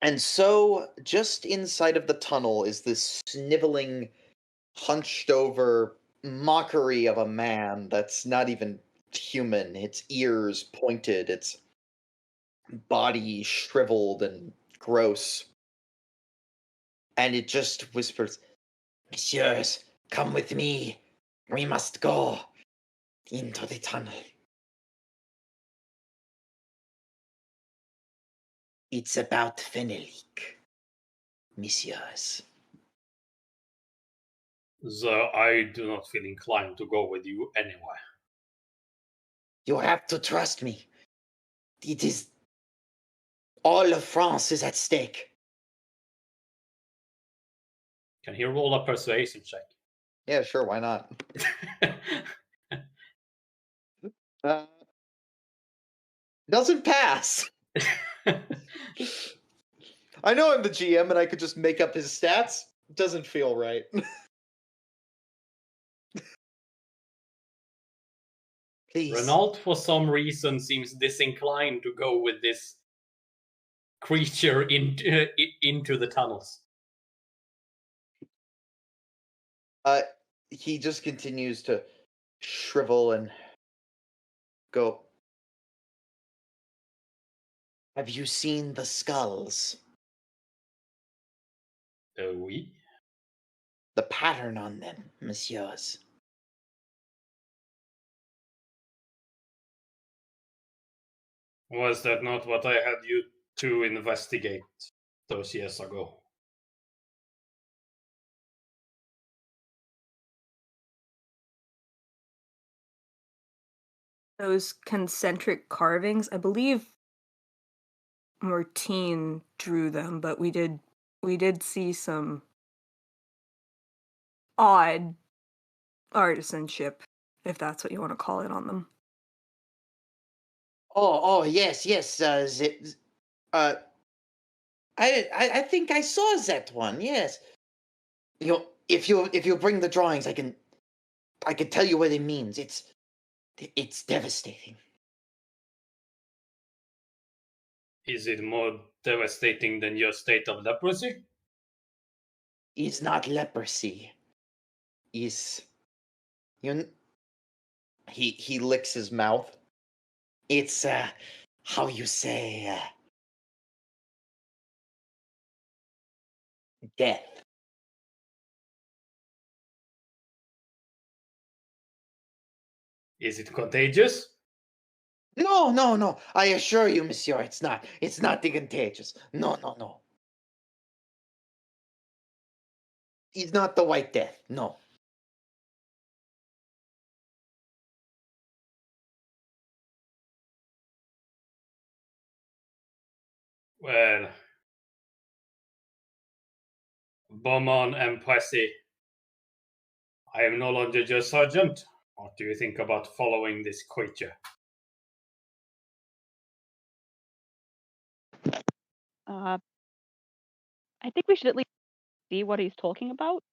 And so, just inside of the tunnel is this sniveling, hunched over mockery of a man that's not even human. Its ears pointed, its body shriveled and gross. And it just whispers, "Messieurs, come with me. We must go into the tunnel. It's about Fenelic, messieurs." So I do not feel inclined to go with you anywhere. You have to trust me. It is... all of France is at stake. Can he roll a persuasion check? Yeah, sure, why not? Doesn't pass. I know I'm the GM and I could just make up his stats. Doesn't feel right. Please. Renault, for some reason, seems disinclined to go with this creature into the tunnels. He just continues to shrivel and go. Have you seen the skulls? Oui. The pattern on them, messieurs. Was that not what I had you to investigate those years ago? Those concentric carvings, I believe Martiene drew them, but we did see some odd artisanship, if that's what you want to call it, on them. Oh, yes. I think I saw that one. Yes. If you bring the drawings, I can tell you what it means. It's devastating. Is it more devastating than your state of leprosy? It's not leprosy. He licks his mouth. It's how you say death. Is it contagious? No. I assure you, monsieur, it's not. It's not the contagious. No. He's not the White Death. No. Well, Beaumains and Pressi, I am no longer your sergeant. What do you think about following this creature? I think we should at least see what he's talking about.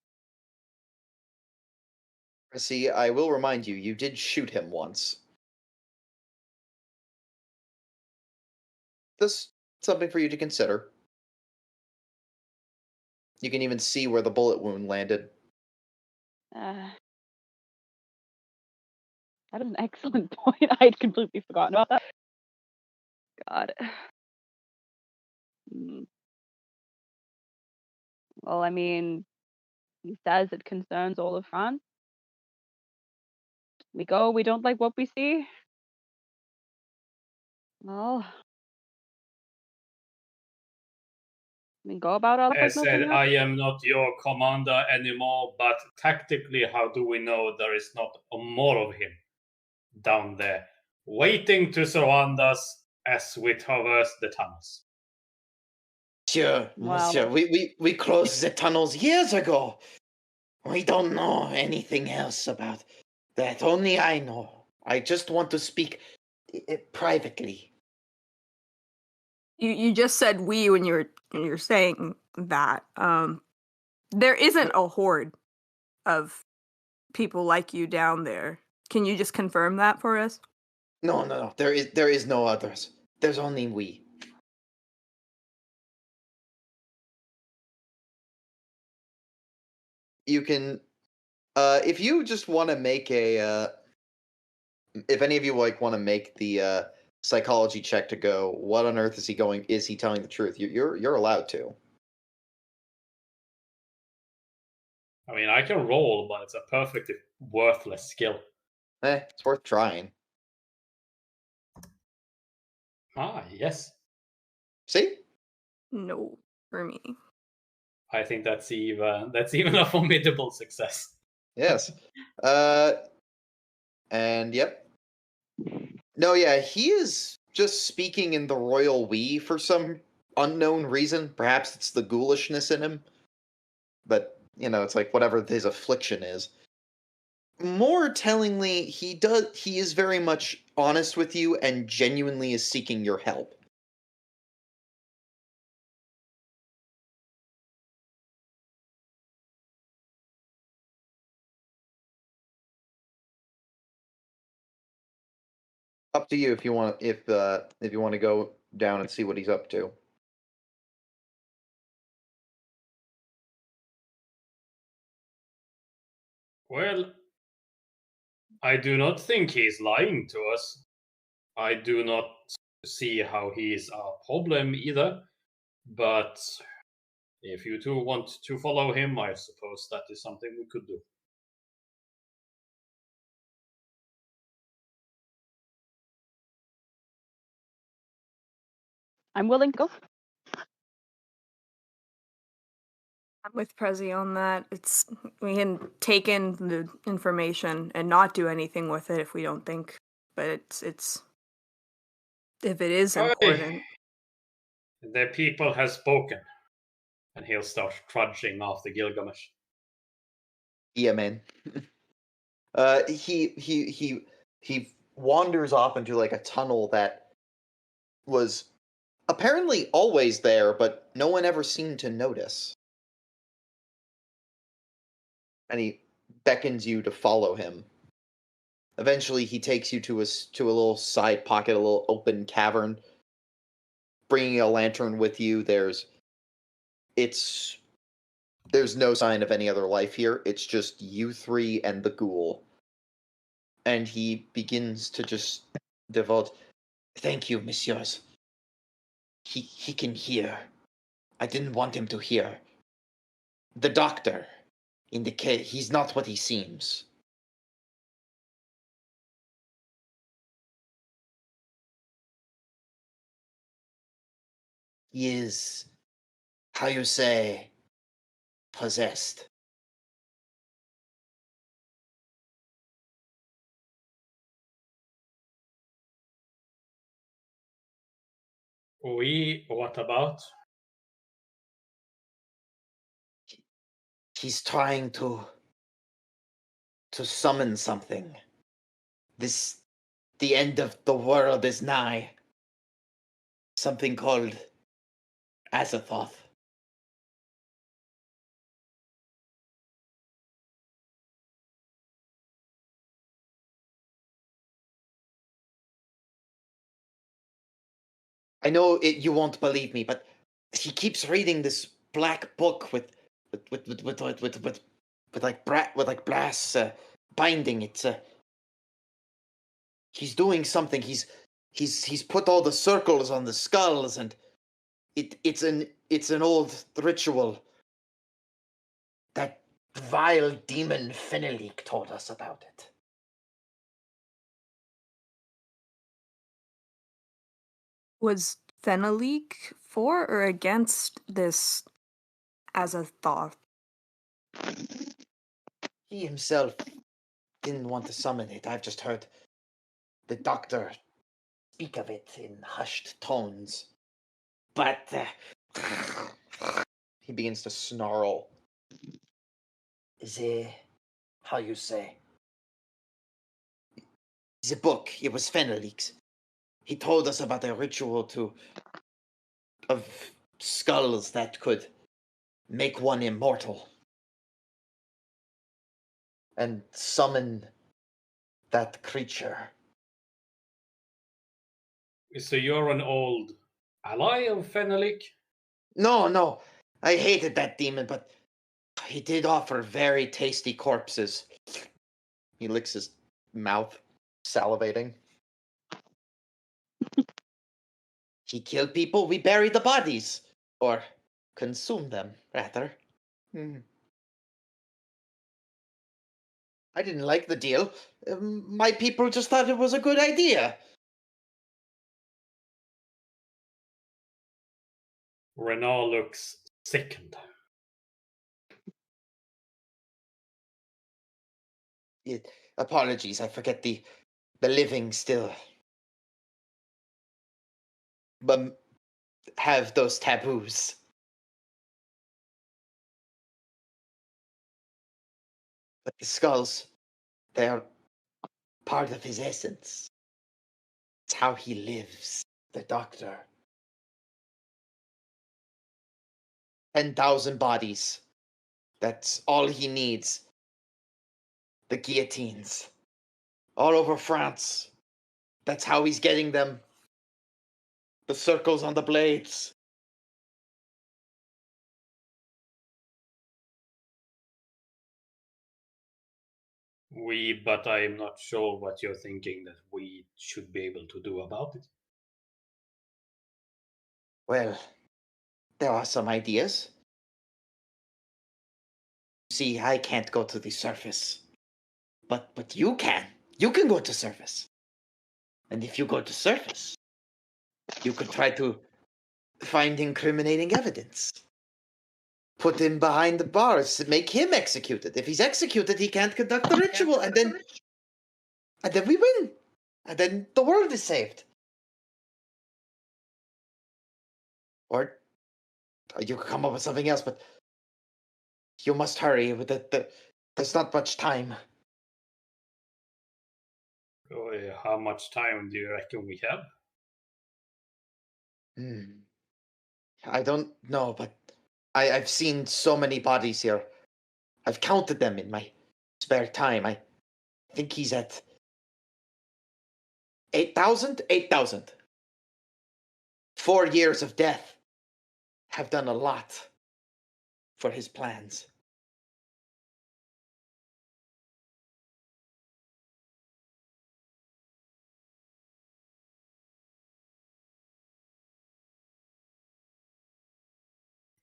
See, I will remind you, you did shoot him once. This is something for you to consider. You can even see where the bullet wound landed. That is an excellent point. I'd completely forgotten about that. God. Well, I mean, he says it concerns all of France. We go, we don't like what we see. Well, we go about our life. As said, I am not your commander anymore, but tactically, how do we know there is not more of him down there, waiting to surround us as we traverse the tunnels? Monsieur, we closed the tunnels years ago. We don't know anything else about that. Only I know. I just want to speak privately. You just said we when you're saying that. There isn't a horde of people like you down there. Can you just confirm that for us? No. There is no others. There's only we. you can, if you just want to make a, if any of you want to make the psychology check to go, what on earth is he going? Is he telling the truth? You're allowed to. I mean, I can roll, but it's a perfectly worthless skill. It's worth trying. Ah, yes. See? No, for me. I think that's even a formidable success. Yes. And yep. No, yeah, he is just speaking in the royal we for some unknown reason. Perhaps it's the ghoulishness in him. But, it's like whatever his affliction is. More tellingly, he is very much honest with you and genuinely is seeking your help. Up to you if you want to go down and see what he's up to. Well, I do not think he's lying to us. I do not see how he is a problem either. But if you two want to follow him, I suppose that is something we could do. I'm willing to go. I'm with Pressi on that. We can take in the information and not do anything with it if we don't think. But it's if it is important. The people has spoken, and he'll start trudging after Gilgamesh. Yeah, man. He wanders off into like a tunnel that was apparently always there, but no one ever seemed to notice. And he beckons you to follow him. Eventually, he takes you to a little side pocket, a little open cavern, bringing a lantern with you. There's no sign of any other life here. It's just you three and the ghoul. And he begins to just devote. Thank you, messieurs. He can hear. I didn't want him to hear. The doctor indicate he's not what he seems. He is, how you say, possessed. What about? He's trying to summon something. The end of the world is nigh. Something called Azathoth. I know you won't believe me, but he keeps reading this black book with brass binding. It's he's doing something. He's put all the circles on the skulls, and it's an old ritual that vile demon Fenalik told us about it. Was Fenalik for or against this as a thought? He himself didn't want to summon it. I've just heard the doctor speak of it in hushed tones. But he begins to snarl. How you say? The book, it was Fenalik's. He told us about a ritual of skulls that could make one immortal and summon that creature. So you're an old ally of Fenalik? No, I hated that demon, but He did offer very tasty corpses. He licks his mouth, salivating. He killed people, we buried the bodies. Or consumed them, rather. I didn't like the deal. My people just thought it was a good idea. Renault looks sickened. Apologies, I forget the living still. But have those taboos. But the skulls, they're part of his essence. It's how he lives, the doctor. 10,000 bodies. That's all he needs. The guillotines. All over France. That's how he's getting them. The circles on the blades. But I'm not sure what you're thinking that we should be able to do about it. Well, there are some ideas. See, I can't go to the surface. But you can. You can go to surface. And if you go to surface, you could try to find incriminating evidence. Put him behind the bars, make him executed. If he's executed, he can't conduct the ritual, and then we win. And then the world is saved. Or you could come up with something else, but you must hurry. There's not much time. How much time do you reckon we have? I don't know, but I've seen so many bodies here. I've counted them in my spare time. I think he's at 8,000? 8,000. 4 years of death have done a lot for his plans.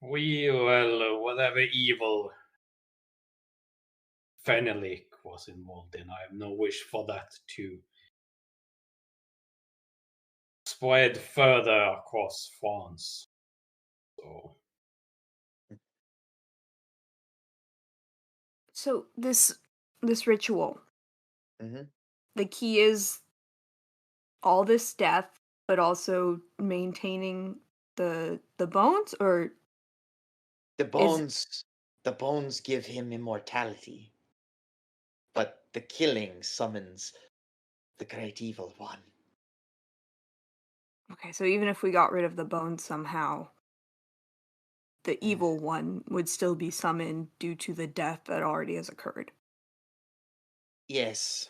Whatever evil Fennelik was involved in, I have no wish for that to spread further across France. So this ritual, the key is all this death, but also maintaining the bones, or the bones give him immortality, but the killing summons the great evil one. Okay, so even if we got rid of the bones somehow, the evil one would still be summoned due to the death that already has occurred. Yes.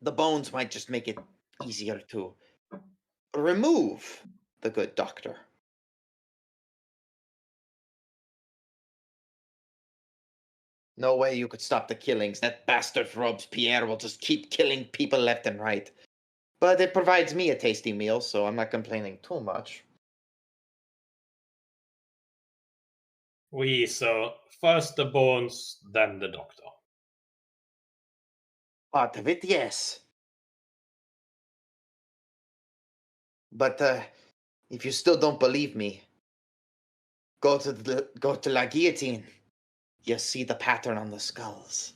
The bones might just make it easier to remove the good doctor. No way you could stop the killings. That bastard Robespierre will just keep killing people left and right. But it provides me a tasty meal, so I'm not complaining too much. So first the bones, then the doctor. Part of it, yes. But if you still don't believe me, go to La Guillotine. You'll see the pattern on the skulls.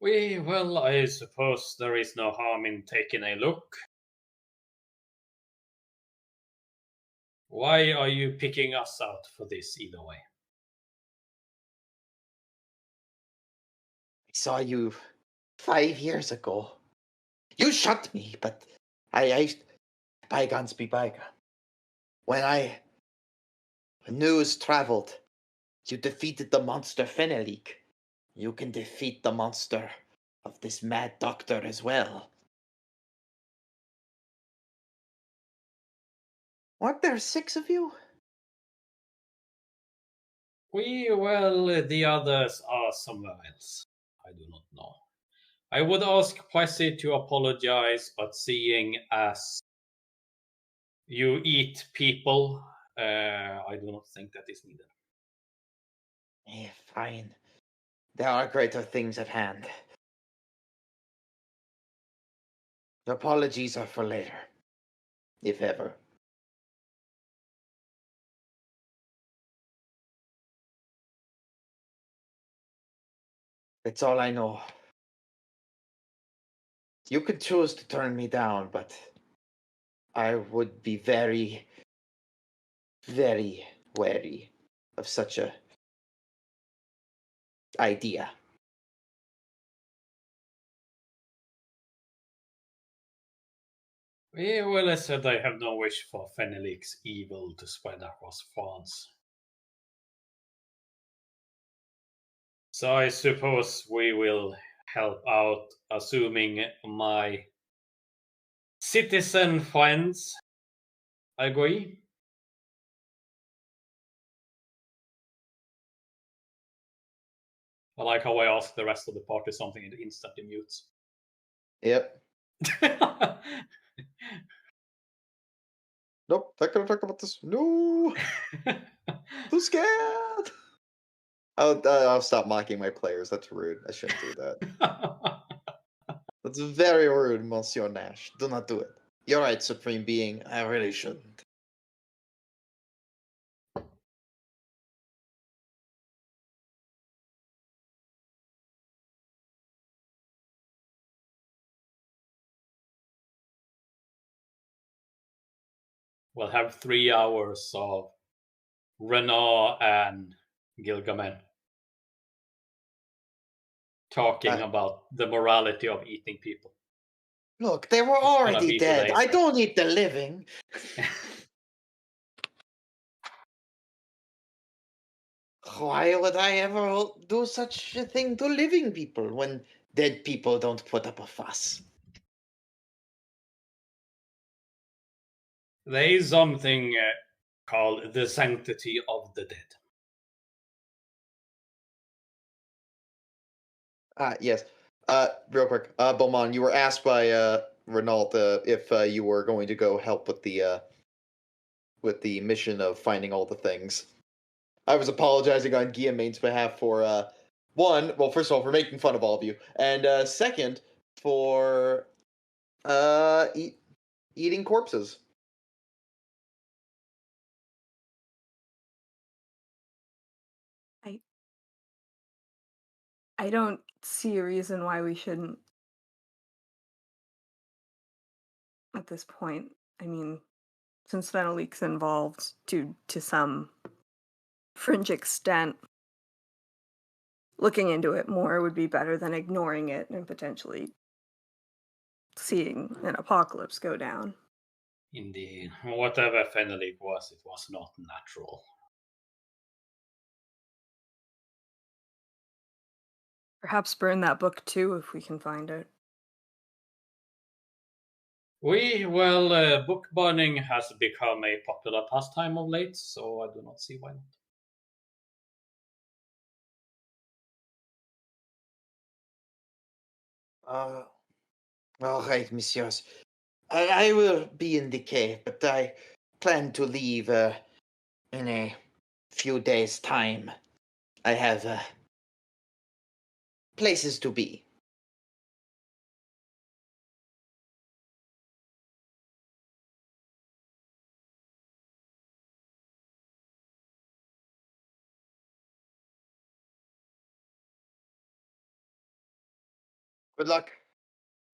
I suppose there is no harm in taking a look. Why are you picking us out for this either way? I saw you 5 years ago. You shot me, but I bygones be bygones. When I News traveled. You defeated the monster Fenalik. You can defeat the monster of this mad doctor as well. Weren't there 6 of you? The others are somewhere else. I do not know. I would ask Pressi to apologize, but seeing as you eat people, I do not think that is needed. Fine. There are greater things at hand. Apologies are for later. If ever. That's all I know. You could choose to turn me down, but I would be very, very wary of such a idea. I said I have no wish for Fenelik's evil to spread across France. So I suppose we will help out, assuming my citizen friends agree. I like how I ask the rest of the party something and it instantly mutes. Yep. Nope, not gonna talk about this. No! Too scared! I'll stop mocking my players. That's rude. I shouldn't do that. That's very rude, Monsieur Nash. Do not do it. You're right, Supreme Being. I really shouldn't. We'll have 3 hours of Renault and Gilgamesh talking about the morality of eating people. Look, they were already dead. Today. I don't eat the living. Why would I ever do such a thing to living people when dead people don't put up a fuss? There is something called the sanctity of the dead. Yes. Real quick, Beaumains, you were asked by Renault if you were going to go help with the mission of finding all the things. I was apologizing on Guillaume's behalf for one, well, first of all, for making fun of all of you, and second, for eating corpses. I don't see a reason why we shouldn't at this point. I mean, since Fenelik's involved to some fringe extent, looking into it more would be better than ignoring it and potentially seeing an apocalypse go down. Indeed. Whatever Fenelik was, it was not natural. Perhaps burn that book too if we can find it. Book burning has become a popular pastime of late, so I do not see why not. All right, messieurs. I will be in decay, but I plan to leave in a few days' time. I have places to be. Good luck,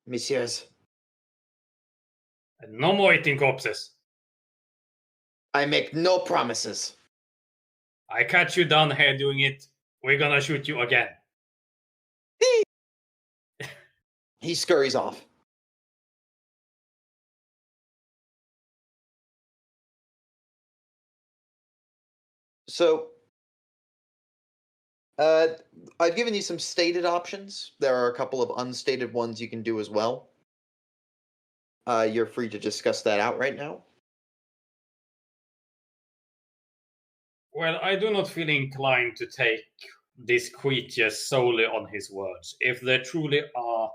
messieurs. No more eating corpses. I make no promises. I catch you down here doing it. We're gonna shoot you again. He scurries off. So, I've given you some stated options. There are a couple of unstated ones you can do as well. You're free to discuss that out right now. Well, I do not feel inclined to take this creature solely on his words. If there truly are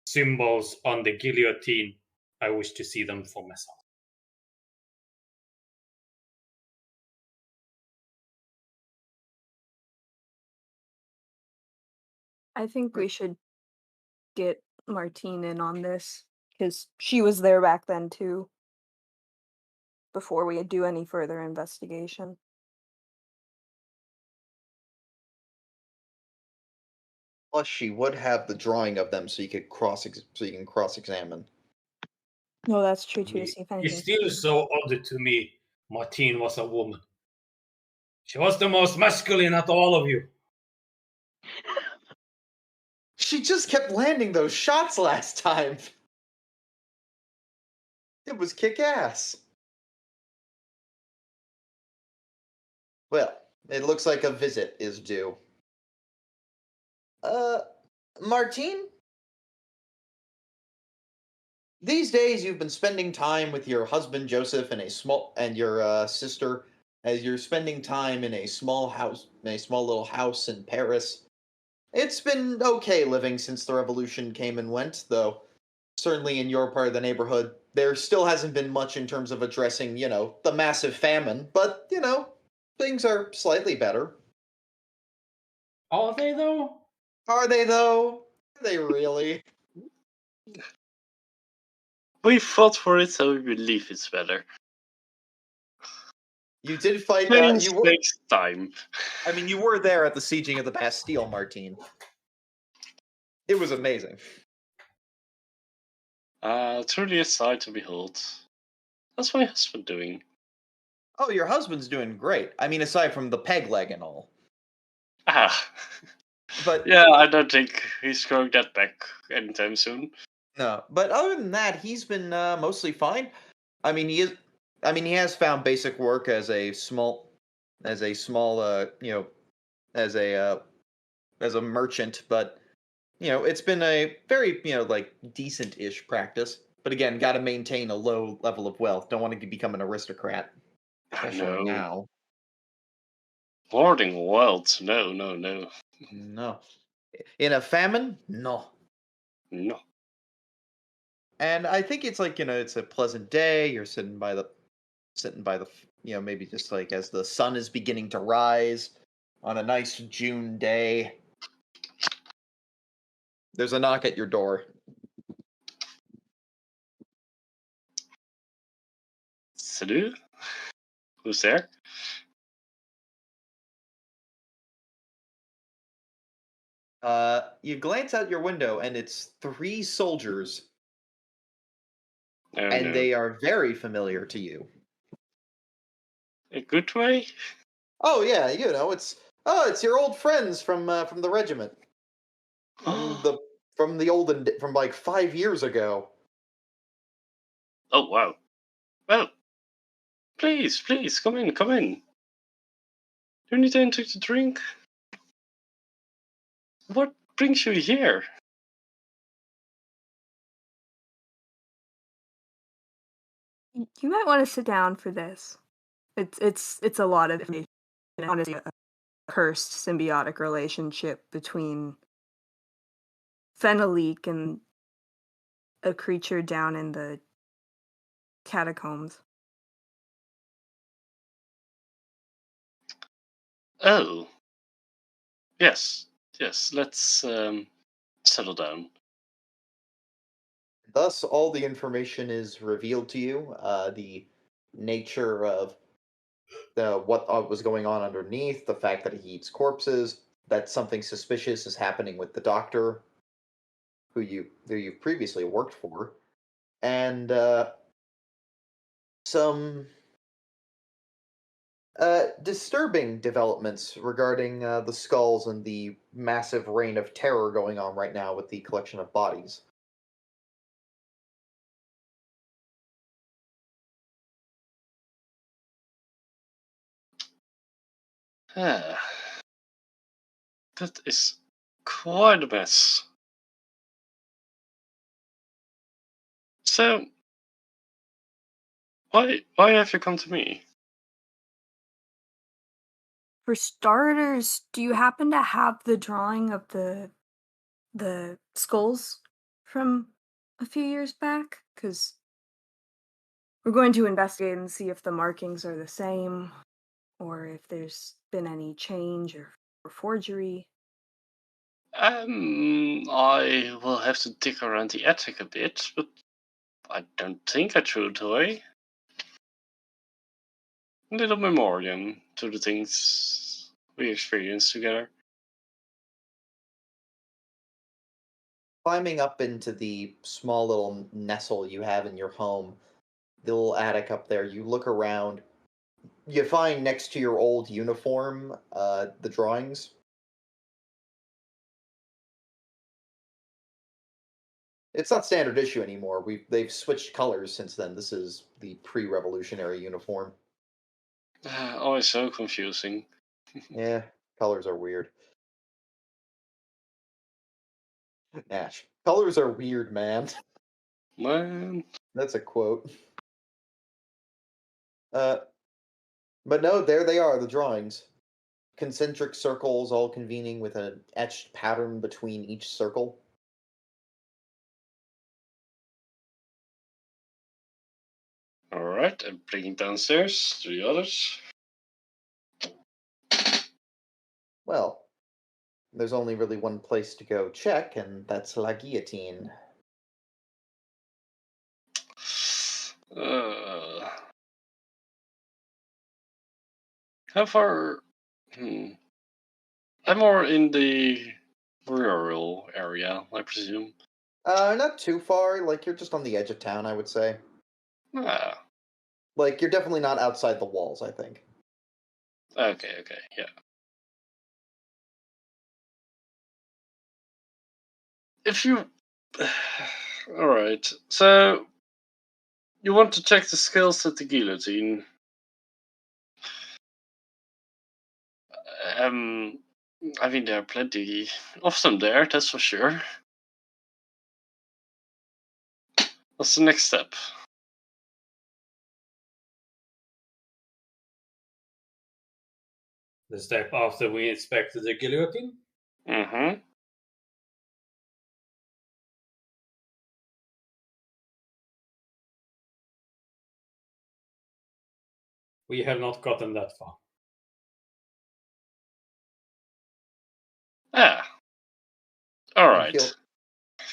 symbols on the guillotine, I wish to see them for myself. I think we should get Martiene in on this, because she was there back then too, before we do any further investigation. Plus, she would have the drawing of them, so you can cross-examine. No, that's true too, to see if It's anything. still so odd to me Martiene was a woman. She was the most masculine out of all of you. She just kept landing those shots last time. It was kick-ass. Well, it looks like a visit is due. Martiene? These days you've been spending time with your husband Joseph and your sister as you're spending time in a small little house in Paris. It's been okay living since the revolution came and went, though certainly in your part of the neighborhood, there still hasn't been much in terms of addressing, the massive famine, but, things are slightly better. Are they, though? Are they, though? Are they really? We fought for it, so we believe it's better. You did fight. Change takes time. I mean, you were there at the sieging of the Bastille, Martiene. It was amazing. Truly a sight to behold. How's my husband doing? Oh, your husband's doing great. I mean, aside from the peg leg and all. But yeah, I don't think he's going that back anytime soon. No, but other than that, he's been mostly fine. I mean, he has found basic work as a small, as a merchant, but it's been a very decent-ish practice. But again, got to maintain a low level of wealth. Don't want to become an aristocrat, especially now. Hoarding wealth? No. No. In a famine? No. No. And I think it's it's a pleasant day. You're sitting by the, maybe just as the sun is beginning to rise on a nice June day. There's a knock at your door. Salut? Who's there? You glance out your window and it's 3 soldiers. Oh, and they are very familiar to you. A good way? Oh yeah, it's your old friends from the regiment. From like 5 years ago. Oh wow. Well, please, come in. Do you need anything to drink? What brings you here? You might want to sit down for this. It's a lot of information. Honestly, a cursed symbiotic relationship between Fenalik and a creature down in the catacombs. Oh. Yes. Let's settle down. Thus, all the information is revealed to you. The nature of what was going on underneath, the fact that he eats corpses, that something suspicious is happening with the doctor, who you've previously worked for, and some disturbing developments regarding the skulls and the massive reign of terror going on right now with the collection of bodies. That is quite a mess. So, why have you come to me? For starters, do you happen to have the drawing of the skulls from a few years back? Because we're going to investigate and see if the markings are the same, or if there's been any change or forgery. I will have to dig around the attic a bit, but I don't think I threw it away. A little memoriam to the things we experienced together. Climbing up into the small little nestle you have in your home, the little attic up there, you look around. You find next to your old uniform the drawings. It's not standard issue anymore. They've switched colors since then. This is the pre-revolutionary uniform. Always so confusing. Yeah, colors are weird. Nash, colors are weird, man. Man. That's a quote. But no, there they are, the drawings. Concentric circles all convening with an etched pattern between each circle. Alright, I'm bringing downstairs to the others. Well, there's only really one place to go check, and that's La Guillotine. How far? I'm more in the rural area, I presume. Not too far. Like, you're just on the edge of town, I would say. Ah, Like, you're definitely not outside the walls, I think. okay, yeah. If you... Alright, so... You want to check the skills at the guillotine. I mean, there are plenty of them there, that's for sure. What's the next step? The step after we inspected the guillotine? Mm-hmm. We have not gotten that far. Ah. Alright.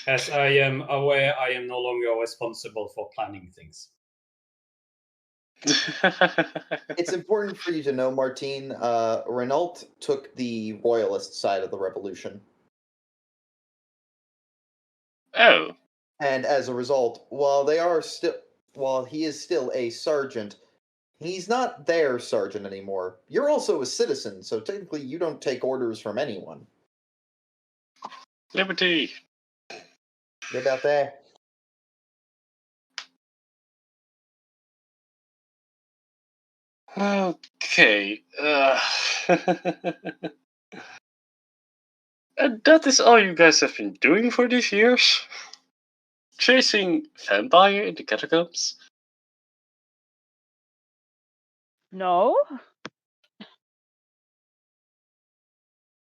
As I am aware, I am no longer responsible for planning things. It's important for you to know, Martiene, Renault took the royalist side of the revolution. Oh. And as a result, while he is still a sergeant, he's not their sergeant anymore. You're also a citizen, so technically you don't take orders from anyone. Liberty. You about that? Okay. And that is all you guys have been doing for these years? Chasing vampire in the catacombs? No?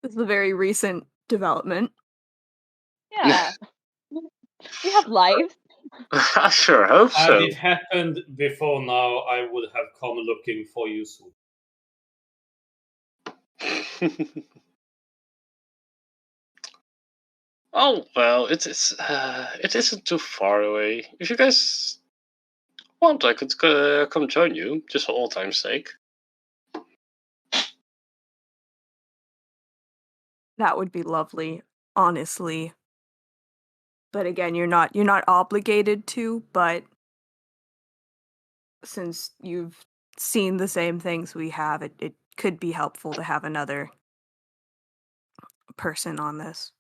This is a very recent development. Yeah. We have lives. I sure hope so. Had it happened before now, I would have come looking for you soon. Oh well, it isn't too far away. If you guys want, I could come join you, just for old time's sake. That would be lovely, honestly. But again, you're not obligated to, but since you've seen the same things we have, it could be helpful to have another person on this.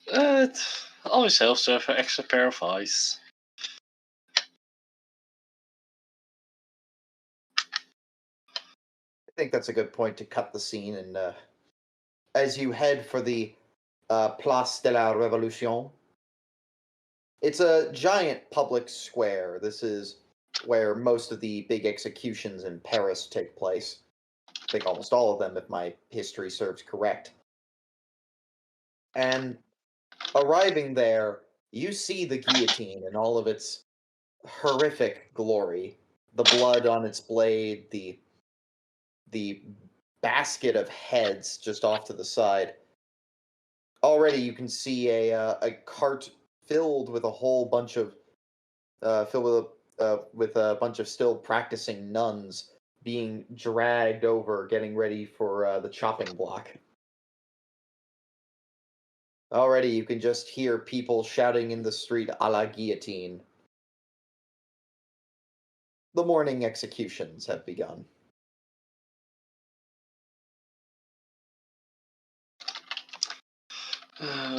It always helps to have an extra pair of eyes. think that's a good point to cut the scene, and as you head for the Place de la Révolution, it's a giant public square. This is where most of the big executions in Paris take place. I think almost all of them, if my history serves correct. And arriving there, you see the guillotine in all of its horrific glory. The blood on its blade, the basket of heads just off to the side. Already you can see a cart filled with a whole bunch of with a bunch of still practicing nuns being dragged over, getting ready for the chopping block. Already you can just hear people shouting in the street "a la guillotine." The morning executions have begun.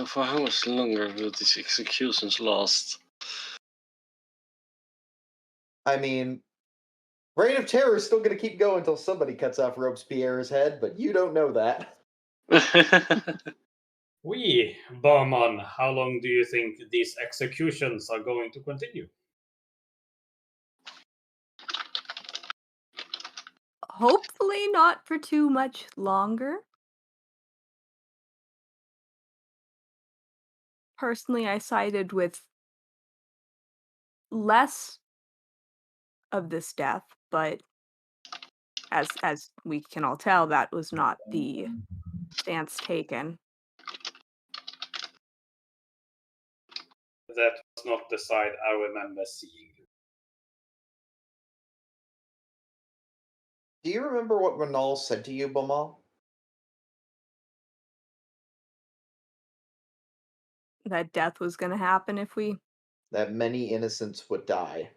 For how much longer will these executions last? I mean, Reign of Terror is still going to keep going until somebody cuts off Robespierre's head, but you don't know that. Oui, Beaumains, how long do you think these executions are going to continue? Hopefully not for too much longer. Personally, I sided with less of this death, but as we can all tell, that was not the stance taken. That was not the side I remember seeing. Do you remember what Renault said to you, Beaumains? That death was going to happen if we... That many innocents would die.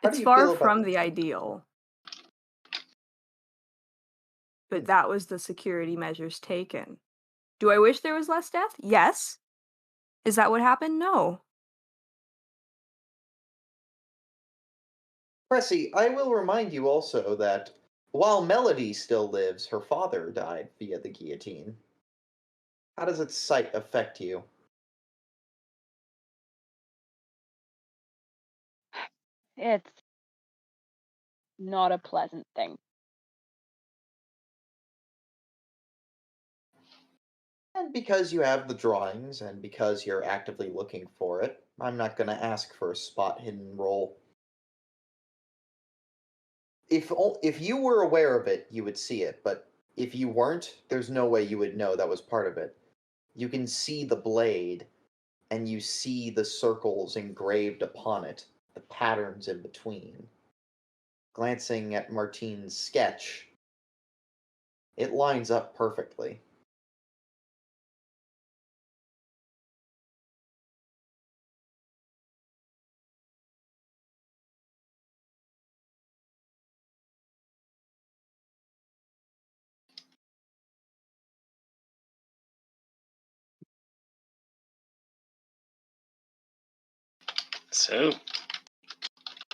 It's far from the ideal. But that was the security measures taken. Do I wish there was less death? Yes. Is that what happened? No. Pressi, I will remind you also that while Melody still lives, her father died via the guillotine. How does its sight affect you? It's not a pleasant thing. And because you have the drawings, and because you're actively looking for it, I'm not going to ask for a spot hidden roll. If you were aware of it, you would see it, but if you weren't, there's no way you would know that was part of it. You can see the blade, and you see the circles engraved upon it, the patterns in between. Glancing at Martiene's sketch, it lines up perfectly. So,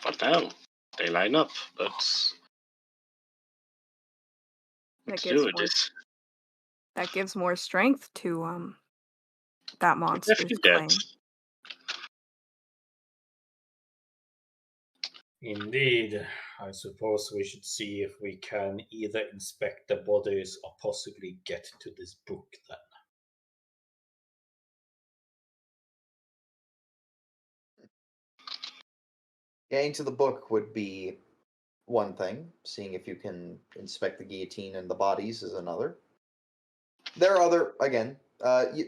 what now? They line up, but what to do with this? That gives more strength to that monster's Definitely claim. dead. Indeed, I suppose we should see if we can either inspect the bodies or possibly get to this book then. Getting to the book would be one thing. Seeing if you can inspect the guillotine and the bodies is another. There are other, again,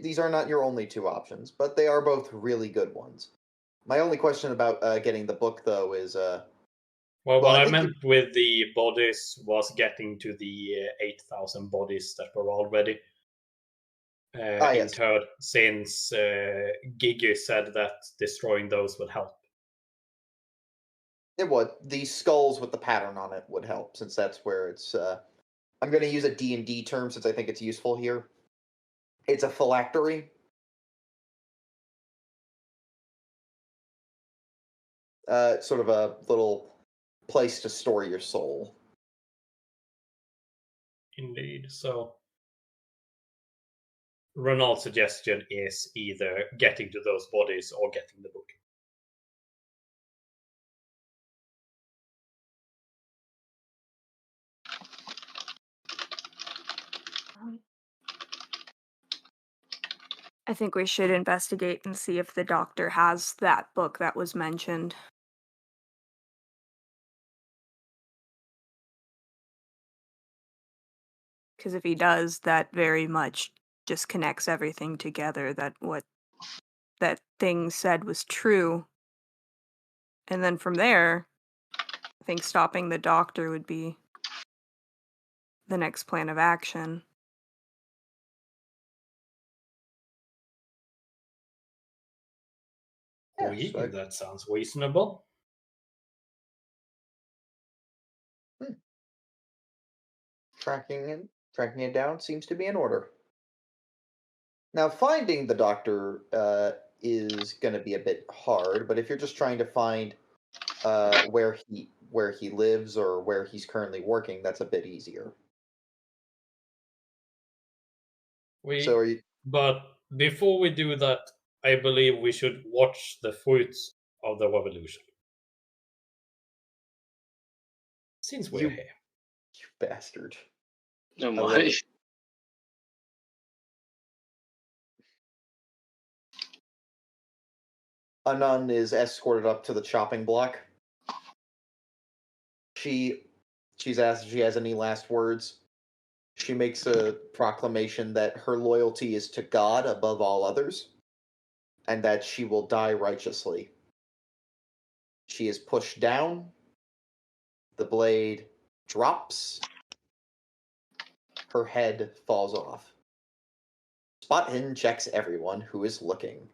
these are not your only two options, but they are both really good ones. My only question about getting the book, though, is... Well, what I meant with the bodies was getting to the 8,000 bodies that were already interred, since Gigi said that destroying those would help. It would. The skulls with the pattern on it would help, since that's where it's... I'm going to use a D&D term since I think it's useful here. It's a phylactery. Sort of a little place to store your soul. Indeed. So Renault's suggestion is either getting to those bodies or getting the book. I think we should investigate and see if the doctor has that book that was mentioned. Because if he does, that very much just connects everything together, that what that thing said was true. And then from there, I think stopping the doctor would be the next plan of action. Yes, That sounds reasonable. Tracking it down seems to be in order. Now, finding the doctor is going to be a bit hard, but if you're just trying to find where he lives or where he's currently working, that's a bit easier. So are you? But before we do that, I believe we should watch the fruits of the revolution. Since we're here. You bastard. Oh I love my. it. Anand is escorted up to the chopping block. She's asked if she has any last words. She makes a proclamation that her loyalty is to God above all others, and that she will die righteously. She is pushed down. The blade drops. Her head falls off. Spot hidden checks everyone who is looking.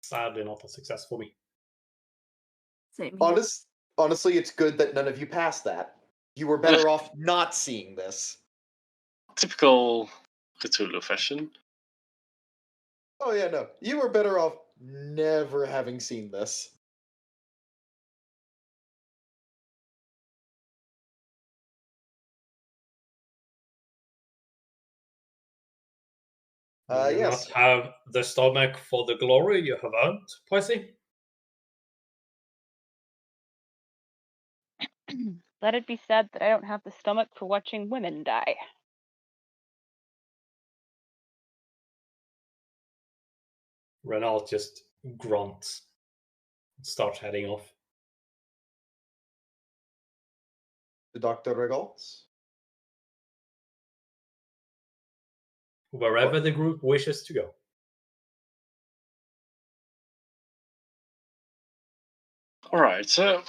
Sadly, not a success for me. Same here. Honestly, it's good that none of you passed that. You were better off not seeing this. Typical Cthulhu fashion. Oh yeah, no. You were better off never having seen this. Do you Yes. not have the stomach for the glory you have earned, Pressi? Let it be said that I don't have the stomach for watching women die. Renault just grunts and starts heading off. The doctor regards. Wherever the group wishes to go. Alright, so.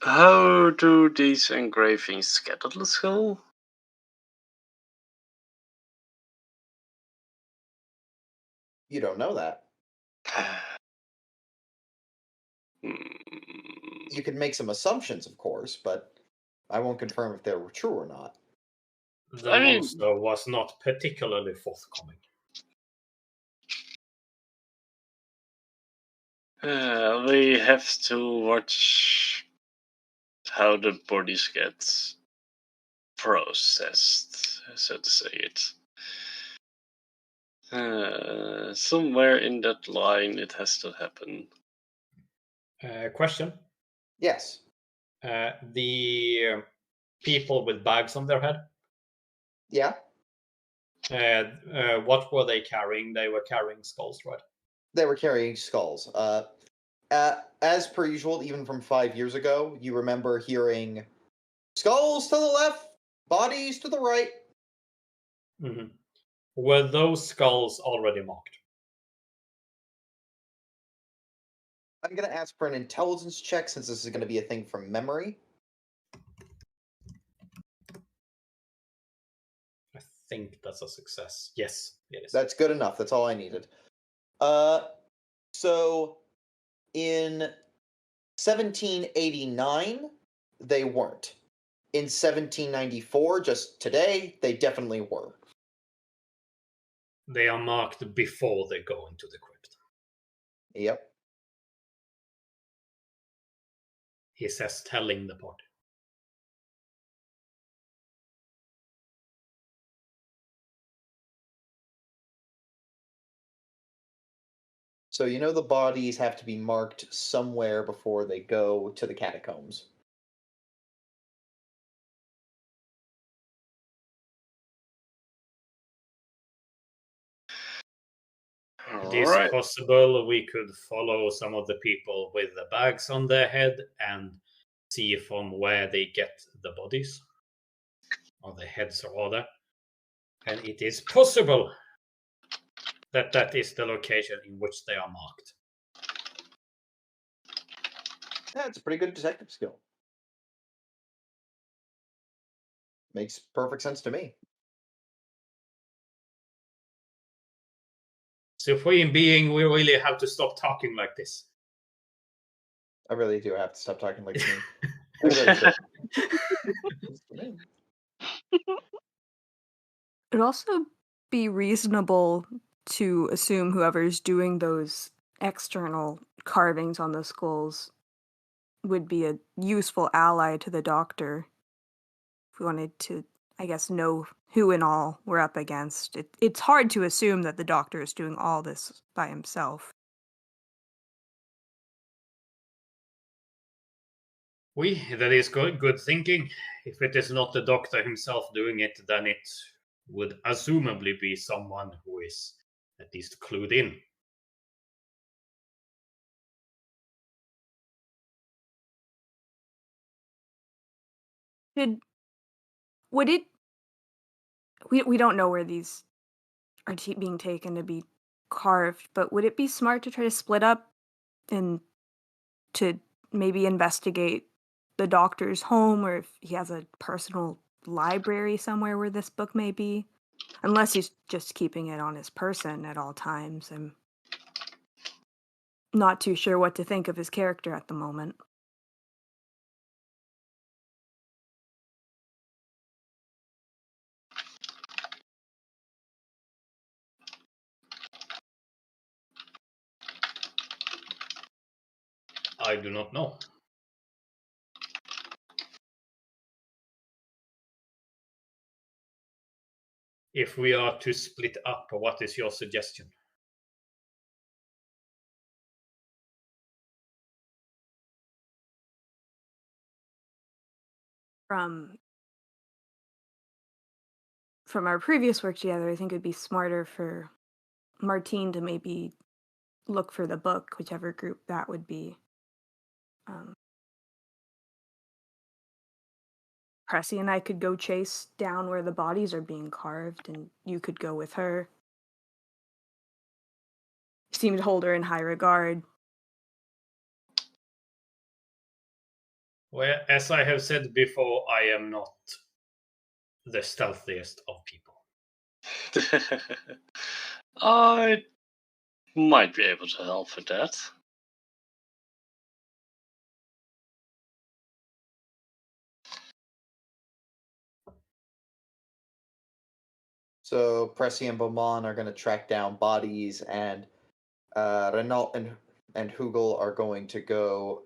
How do these engravings get on the skull? You don't know that. You can make some assumptions, of course, but I won't confirm if they were true or not. The monster was not particularly forthcoming. We have to watch how the bodies get processed, so to say it. Somewhere in that line it has to happen. Question. Yes. The people with bags on their head? Yeah? What were they carrying? They were carrying skulls, right? They were carrying skulls. As per usual, even from 5 years ago, you remember hearing skulls to the left, bodies to the right. Mm-hmm. Were those skulls already marked? I'm going to ask for an intelligence check since this is going to be a thing from memory. I think that's a success. Yes, it is. That's good enough. That's all I needed. So in 1789, they weren't. In 1794, just today, they definitely were. They are marked before they go into the crypt. Yep. He says, telling the party. So you know the bodies have to be marked somewhere before they go to the catacombs. It is possible we could follow some of the people with the bags on their head and see from where they get the bodies, or the heads rather. And it is possible that that is the location in which they are marked. Yeah, it's a pretty good detective skill. Makes perfect sense to me. Supreme Being, we really have to stop talking like this. I really do have to stop talking like me. I really should. It'd also be reasonable to assume whoever's doing those external carvings on the skulls would be a useful ally to the doctor. If we wanted to, I guess, know who and all we're up against. It's hard to assume that the doctor is doing all this by himself. That is good thinking. If it is not the doctor himself doing it, then it would assumably be someone who is at least clued in. Would it... We don't know where these are being taken to be carved, but would it be smart to try to split up and to maybe investigate the doctor's home, or if he has a personal library somewhere where this book may be? Unless he's just keeping it on his person at all times. I'm not too sure what to think of his character at the moment. I do not know. If we are to split up, what is your suggestion? From our previous work together, I think it'd be smarter for Martiene to maybe look for the book, whichever group that would be. Pressi and I could go chase down where the bodies are being carved, and you could go with her. You seem to hold her in high regard. Well, as I have said before, I am not the stealthiest of people. I might be able to help with that. So Pressi and Beaumains are going to track down bodies, and Renault and Hugel are going to go.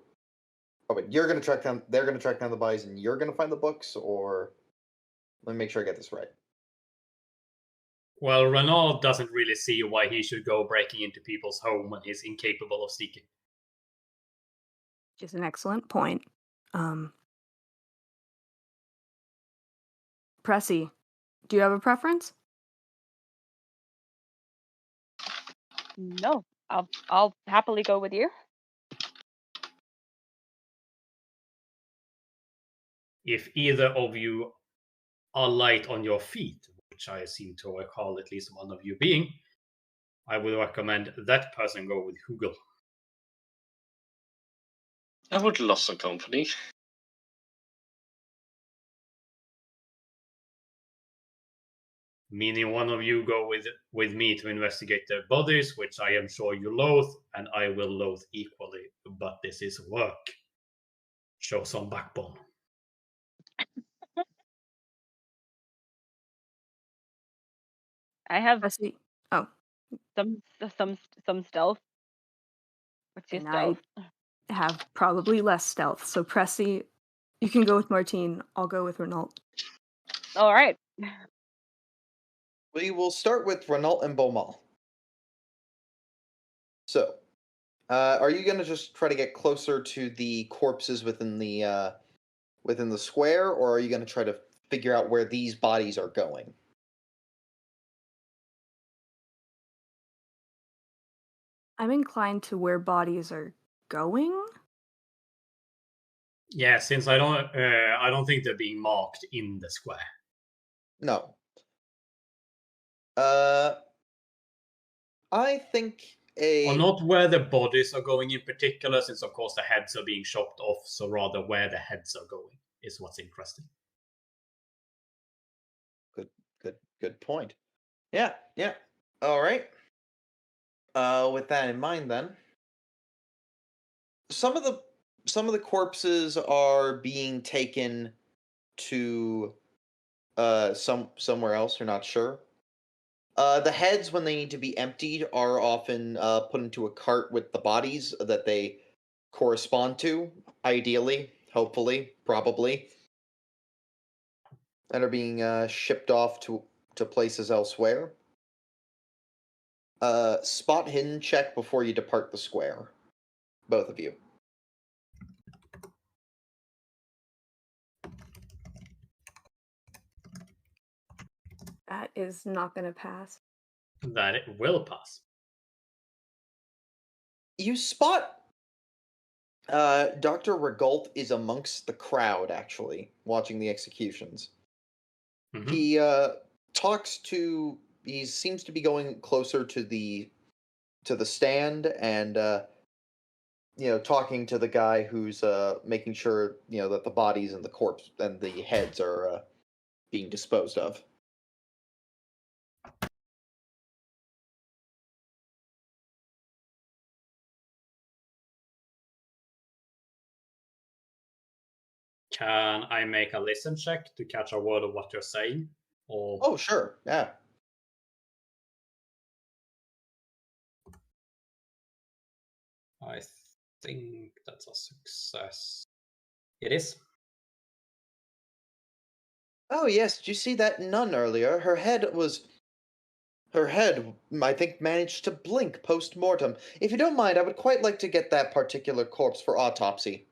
Oh, wait, you're going to track down. They're going to track down the bodies, and you're going to find the books. Or let me make sure I get this right. Well, Renault doesn't really see why he should go breaking into people's home when he's incapable of seeking. Which is an excellent point. Pressi, do you have a preference? No, I'll happily go with you. If either of you are light on your feet, which I seem to recall at least one of you being, I would recommend that person go with Hugel. I would love some company. meaning one of you go with me to investigate their bodies, which I am sure you loathe, and I will loathe equally. But this is work. Show some backbone. I have Pressi. Oh, some stealth. What's your and stealth? I have probably less stealth. So Pressi, you can go with Martiene. I'll go with Renault. All right. We will start with Renault and Beaumains. So, are you going to just try to get closer to the corpses within the square, or are you going to try to figure out where these bodies are going? I'm inclined to where bodies are going. Yeah, since I don't think they're being marked in the square. No. I think Or not where the bodies are going in particular, since of course the heads are being chopped off, so rather where the heads are going is what's interesting. Good point. Yeah. All right. With that in mind, then, some of the corpses are being taken to somewhere else. You're not sure. The heads, when they need to be emptied, are often put into a cart with the bodies that they correspond to, ideally, hopefully, probably, and are being shipped off to places elsewhere. Spot hidden check before you depart the square. Both of you. That is not going to pass. That it will pass. You spot Dr. Regault is amongst the crowd, actually, watching the executions. Mm-hmm. He he seems to be going closer to the stand and talking to the guy who's making sure that the bodies and the corpse and the heads are being disposed of. Can I make a listen check to catch a word of what you're saying? Or Oh, sure. Yeah. I think that's a success. It is. Oh, yes. Did you see that nun earlier? Her head, I think, managed to blink post-mortem. If you don't mind, I would quite like to get that particular corpse for autopsy.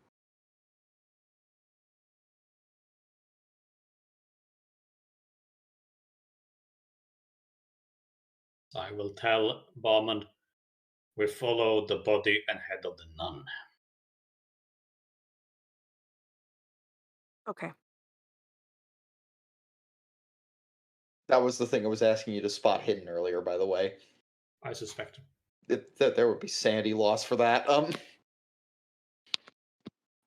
I will tell Beaumains we follow the body and head of the nun. Okay. That was the thing I was asking you to spot hidden earlier, by the way. I suspect. That there would be sanity loss for that.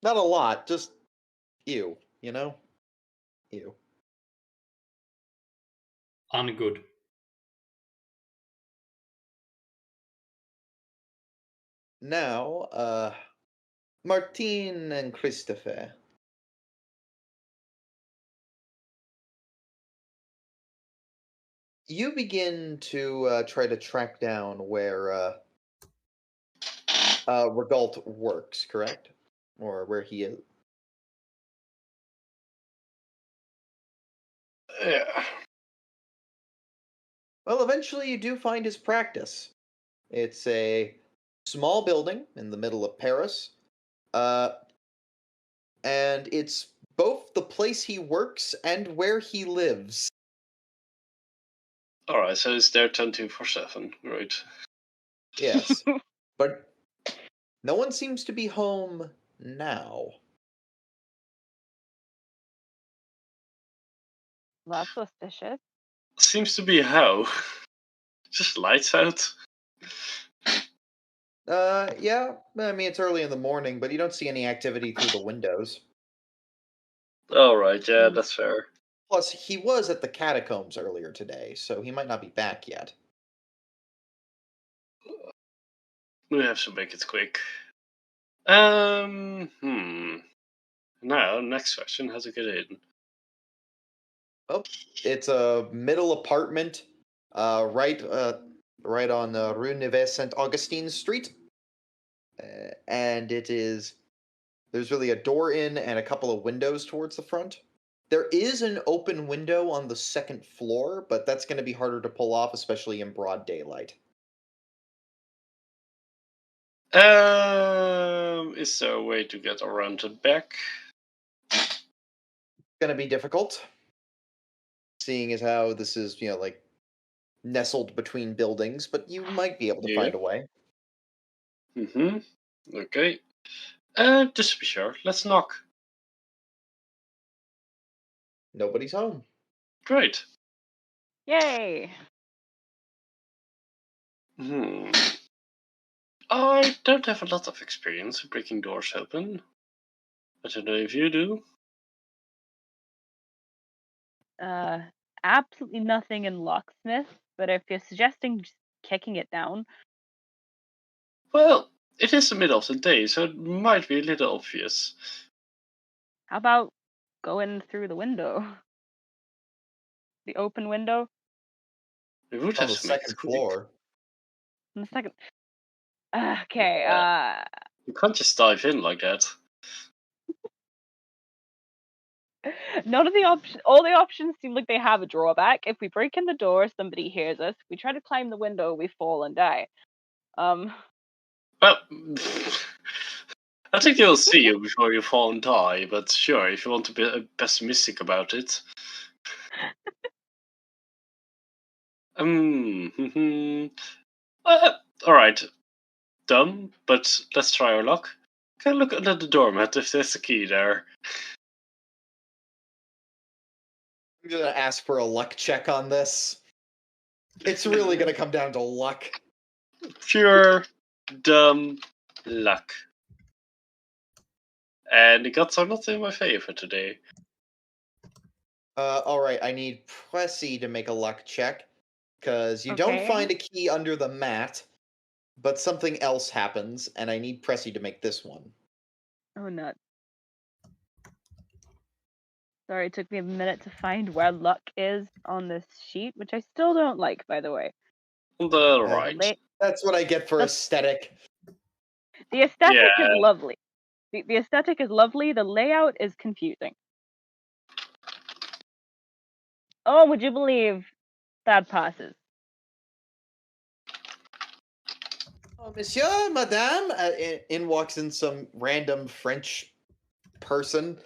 Not a lot, just ew, you know? Ew. Ungood. Now, Martiene and Christophe. You begin to try to track down where Regault works, correct? Or where he is. Yeah. Well, eventually you do find his practice. It's a small building in the middle of Paris. And it's both the place he works and where he lives. Alright, so it's there 24/7, right? Yes. But no one seems to be home now. That's suspicious. Seems to be how? Just lights out? Yeah. I mean, it's early in the morning, but you don't see any activity through the windows. Alright, yeah, that's fair. Plus, he was at the catacombs earlier today, so he might not be back yet. We have to make it quick. Now, next question: how to get in? Oh, it's a middle apartment, right on Rue Neves Saint Augustine Street, and there's really a door in and a couple of windows towards the front. There is an open window on the second floor, but that's going to be harder to pull off, especially in broad daylight. Is there a way to get around the back? Going to be difficult, seeing as how this is, like nestled between buildings, but you might be able to find a way. Okay. Just to be sure, let's knock. Nobody's home. Great. Yay! I don't have a lot of experience in breaking doors open. I don't know if you do. Absolutely nothing in locksmith, but if you're suggesting just kicking it down. Well, it is the middle of the day, so it might be a little obvious. How about going through the window? The open window? We would On have the to make second it quick. floor. On the second. Okay, You can't just dive in like that. none of the options, all the options seem like they have a drawback. If we break in the door, somebody hears us. We try to climb the window, we fall and die. Well, I think they'll see you before you fall and die, but sure, if you want to be pessimistic about it. Alright. Dumb, but let's try our luck. Can I look under the doormat if there's a key there? I'm gonna ask for a luck check on this. It's really gonna come down to luck. Pure dumb luck. And the gods are not in my favor today. Alright, I need Pressi to make a luck check, because you don't Okay. find a key under the mat, but something else happens, and I need Pressi to make this one. Oh, nut. Sorry, it took me a minute to find where luck is on this sheet, which I still don't like, by the way. On the right. That's what I get for aesthetic. The aesthetic Yeah. is lovely. The aesthetic is lovely, the layout is confusing. Oh, would you believe that passes? Oh, monsieur, madame, in walks in some random French person.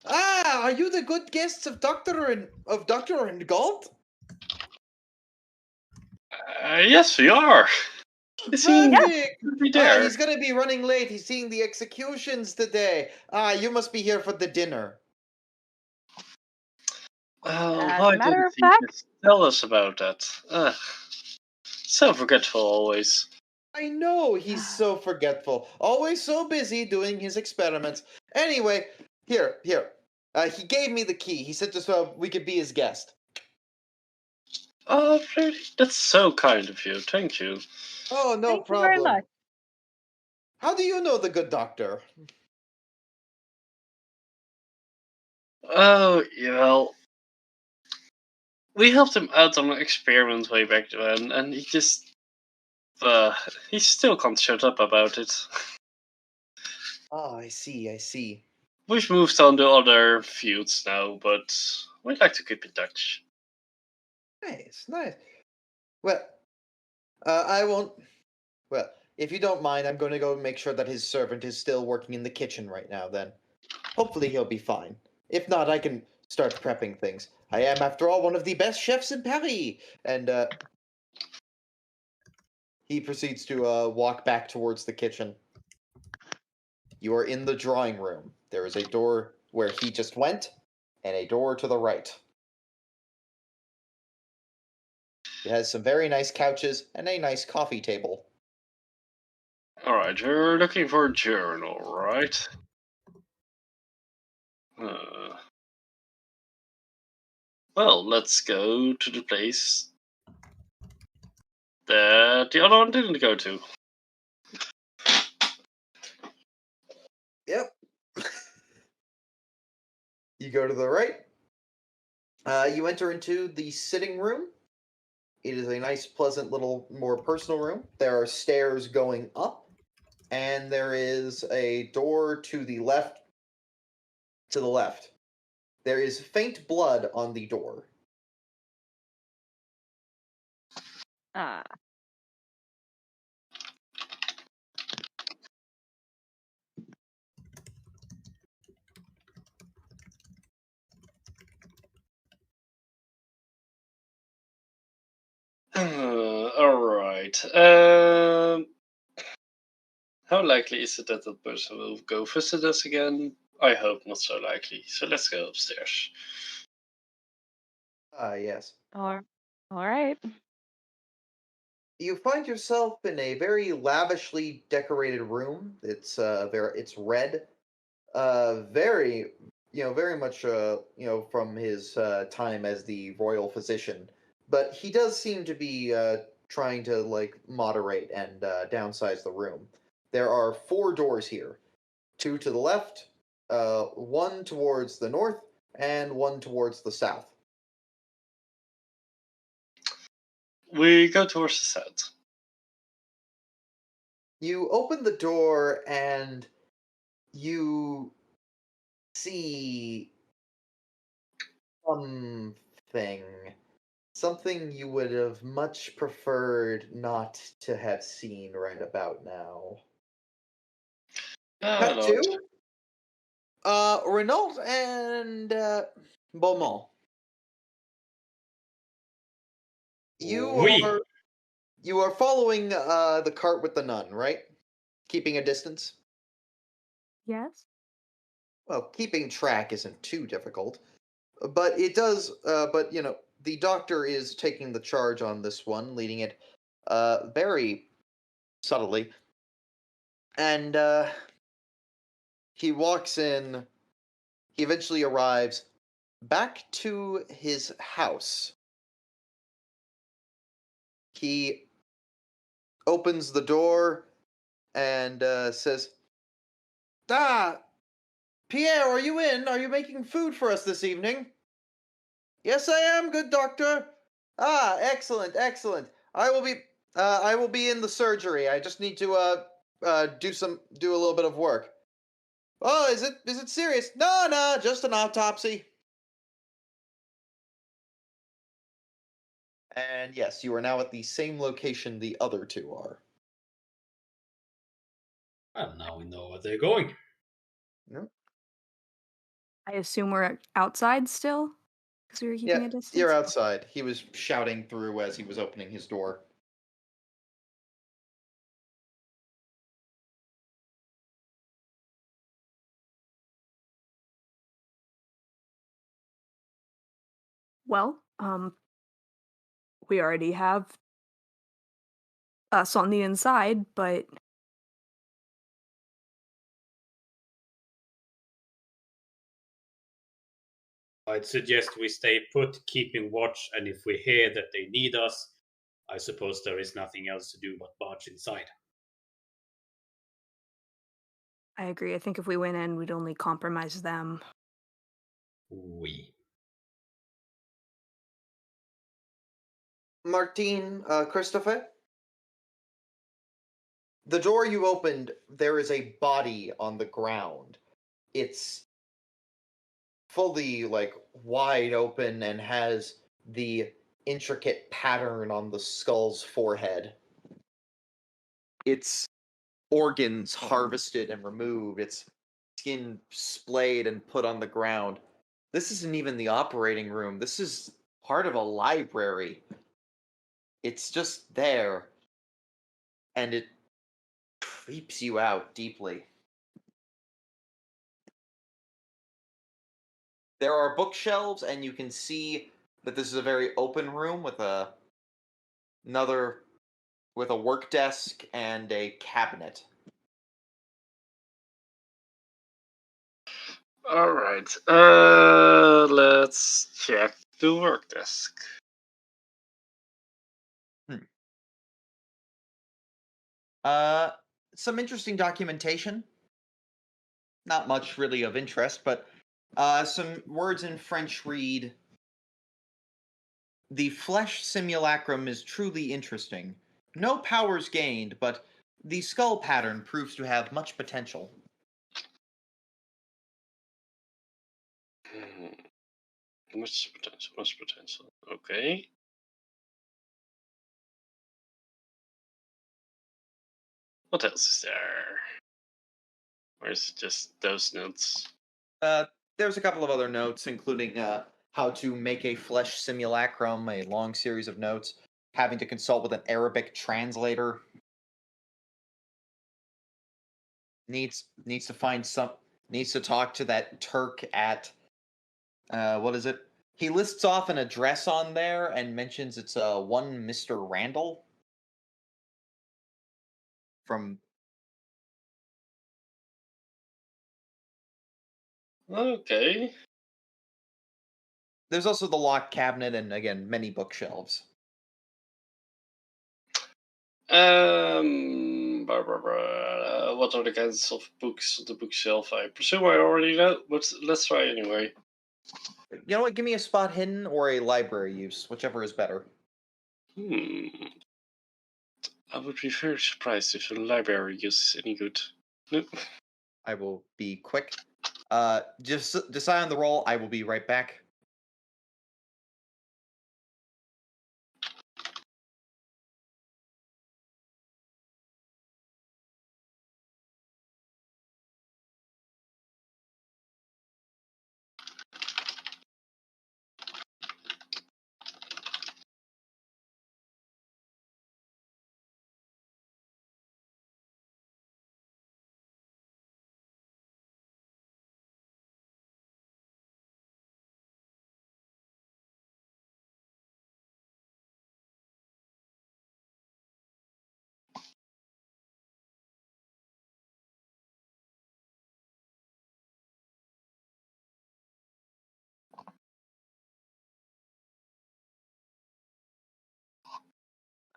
Ah, are you the good guests of Dr. and Galt? Yes, we are. Is he Perfect! be there? He's gonna be running late. He's seeing the executions today. You must be here for the dinner. As Why a matter didn't of he fact, just tell us about that? So forgetful always. I know, he's so forgetful. Always so busy doing his experiments. Anyway, here. He gave me the key. He said just we could be his guest. Oh, really? That's so kind of you. Thank you. Oh, no thank problem. you very much. How do you know the good doctor? Oh, yeah, well, we helped him out on an experiment way back then, and he just, he still can't shut up about it. Oh, I see. We've moved on to other fields now, but we'd like to keep in touch. Nice. Well, I won't. Well, if you don't mind, I'm going to go make sure that his servant is still working in the kitchen right now, then. Hopefully he'll be fine. If not, I can start prepping things. I am, after all, one of the best chefs in Paris! And, he proceeds to, walk back towards the kitchen. You are in the drawing room. There is a door where he just went, and a door to the right. It has some very nice couches and a nice coffee table. Alright, you're looking for a journal, right? Well, let's go to the place that the other one didn't go to. Yep. You go to the right. You enter into the sitting room. It is a nice, pleasant little, more personal room. There are stairs going up, and there is a door to the left. To the left. There is faint blood on the door. Ah. Alright. How likely is it that that person will go visit us again? I hope not so likely. So let's go upstairs. Yes. All right. You find yourself in a very lavishly decorated room. It's it's red. Very, very much, from his time as the royal physician. But he does seem to be trying to moderate and downsize the room. There are 4 doors here, 2 to the left, 1 towards the north, and 1 towards the south. We go towards the south. You open the door and you see something you would have much preferred not to have seen right about now. Cut Lord. to Renault and Beaumains. Oui. You are following the cart with the nun, right? Keeping a distance. Yes. Well, keeping track isn't too difficult, but it does. But the doctor is taking the charge on this one, leading it very subtly, and he walks in. He eventually arrives back to his house. He opens the door and says, "Ah, Pierre, are you in? Are you making food for us this evening?" "Yes, I am, good doctor." "Ah, excellent, excellent. I will be in the surgery. I just need to do a little bit of work." "Oh, is it serious?" No, just an autopsy." And yes, you are now at the same location the other 2 are. Well, now we know where they're going. Yep. I assume we're outside still because we were keeping a distance. You're outside. He was shouting through as he was opening his door. Well, we already have us on the inside, but I'd suggest we stay put, keeping watch, and if we hear that they need us, I suppose there is nothing else to do but march inside. I agree. I think if we went in, we'd only compromise them. Oui. Martiene, Christophe? The door you opened, there is a body on the ground. It's fully, wide open and has the intricate pattern on the skull's forehead. Its organs harvested and removed, its skin splayed and put on the ground. This isn't even the operating room. This is part of a library. It's just there. And it creeps you out deeply. There are bookshelves, and you can see that this is a very open room with a work desk and a cabinet. Alright. Let's check the work desk. Some interesting documentation. Not much really of interest, but some words in French read, "The flesh simulacrum is truly interesting. No powers gained, but the skull pattern proves to have much potential." Much potential. Okay. What else is there? Or is it just those notes? There's a couple of other notes, including how to make a flesh simulacrum, a long series of notes, having to consult with an Arabic translator. Needs to talk to that Turk at what is it? He lists off an address on there and mentions it's one Mr. Randall from. Okay. There's also the locked cabinet and again many bookshelves. What are the kinds of books on the bookshelf? I presume I already know, but let's try anyway. You know what? Give me a spot hidden or a library use, whichever is better. I would be very surprised if a library use is any good. Nope. I will be quick. Just decide on the roll. I will be right back.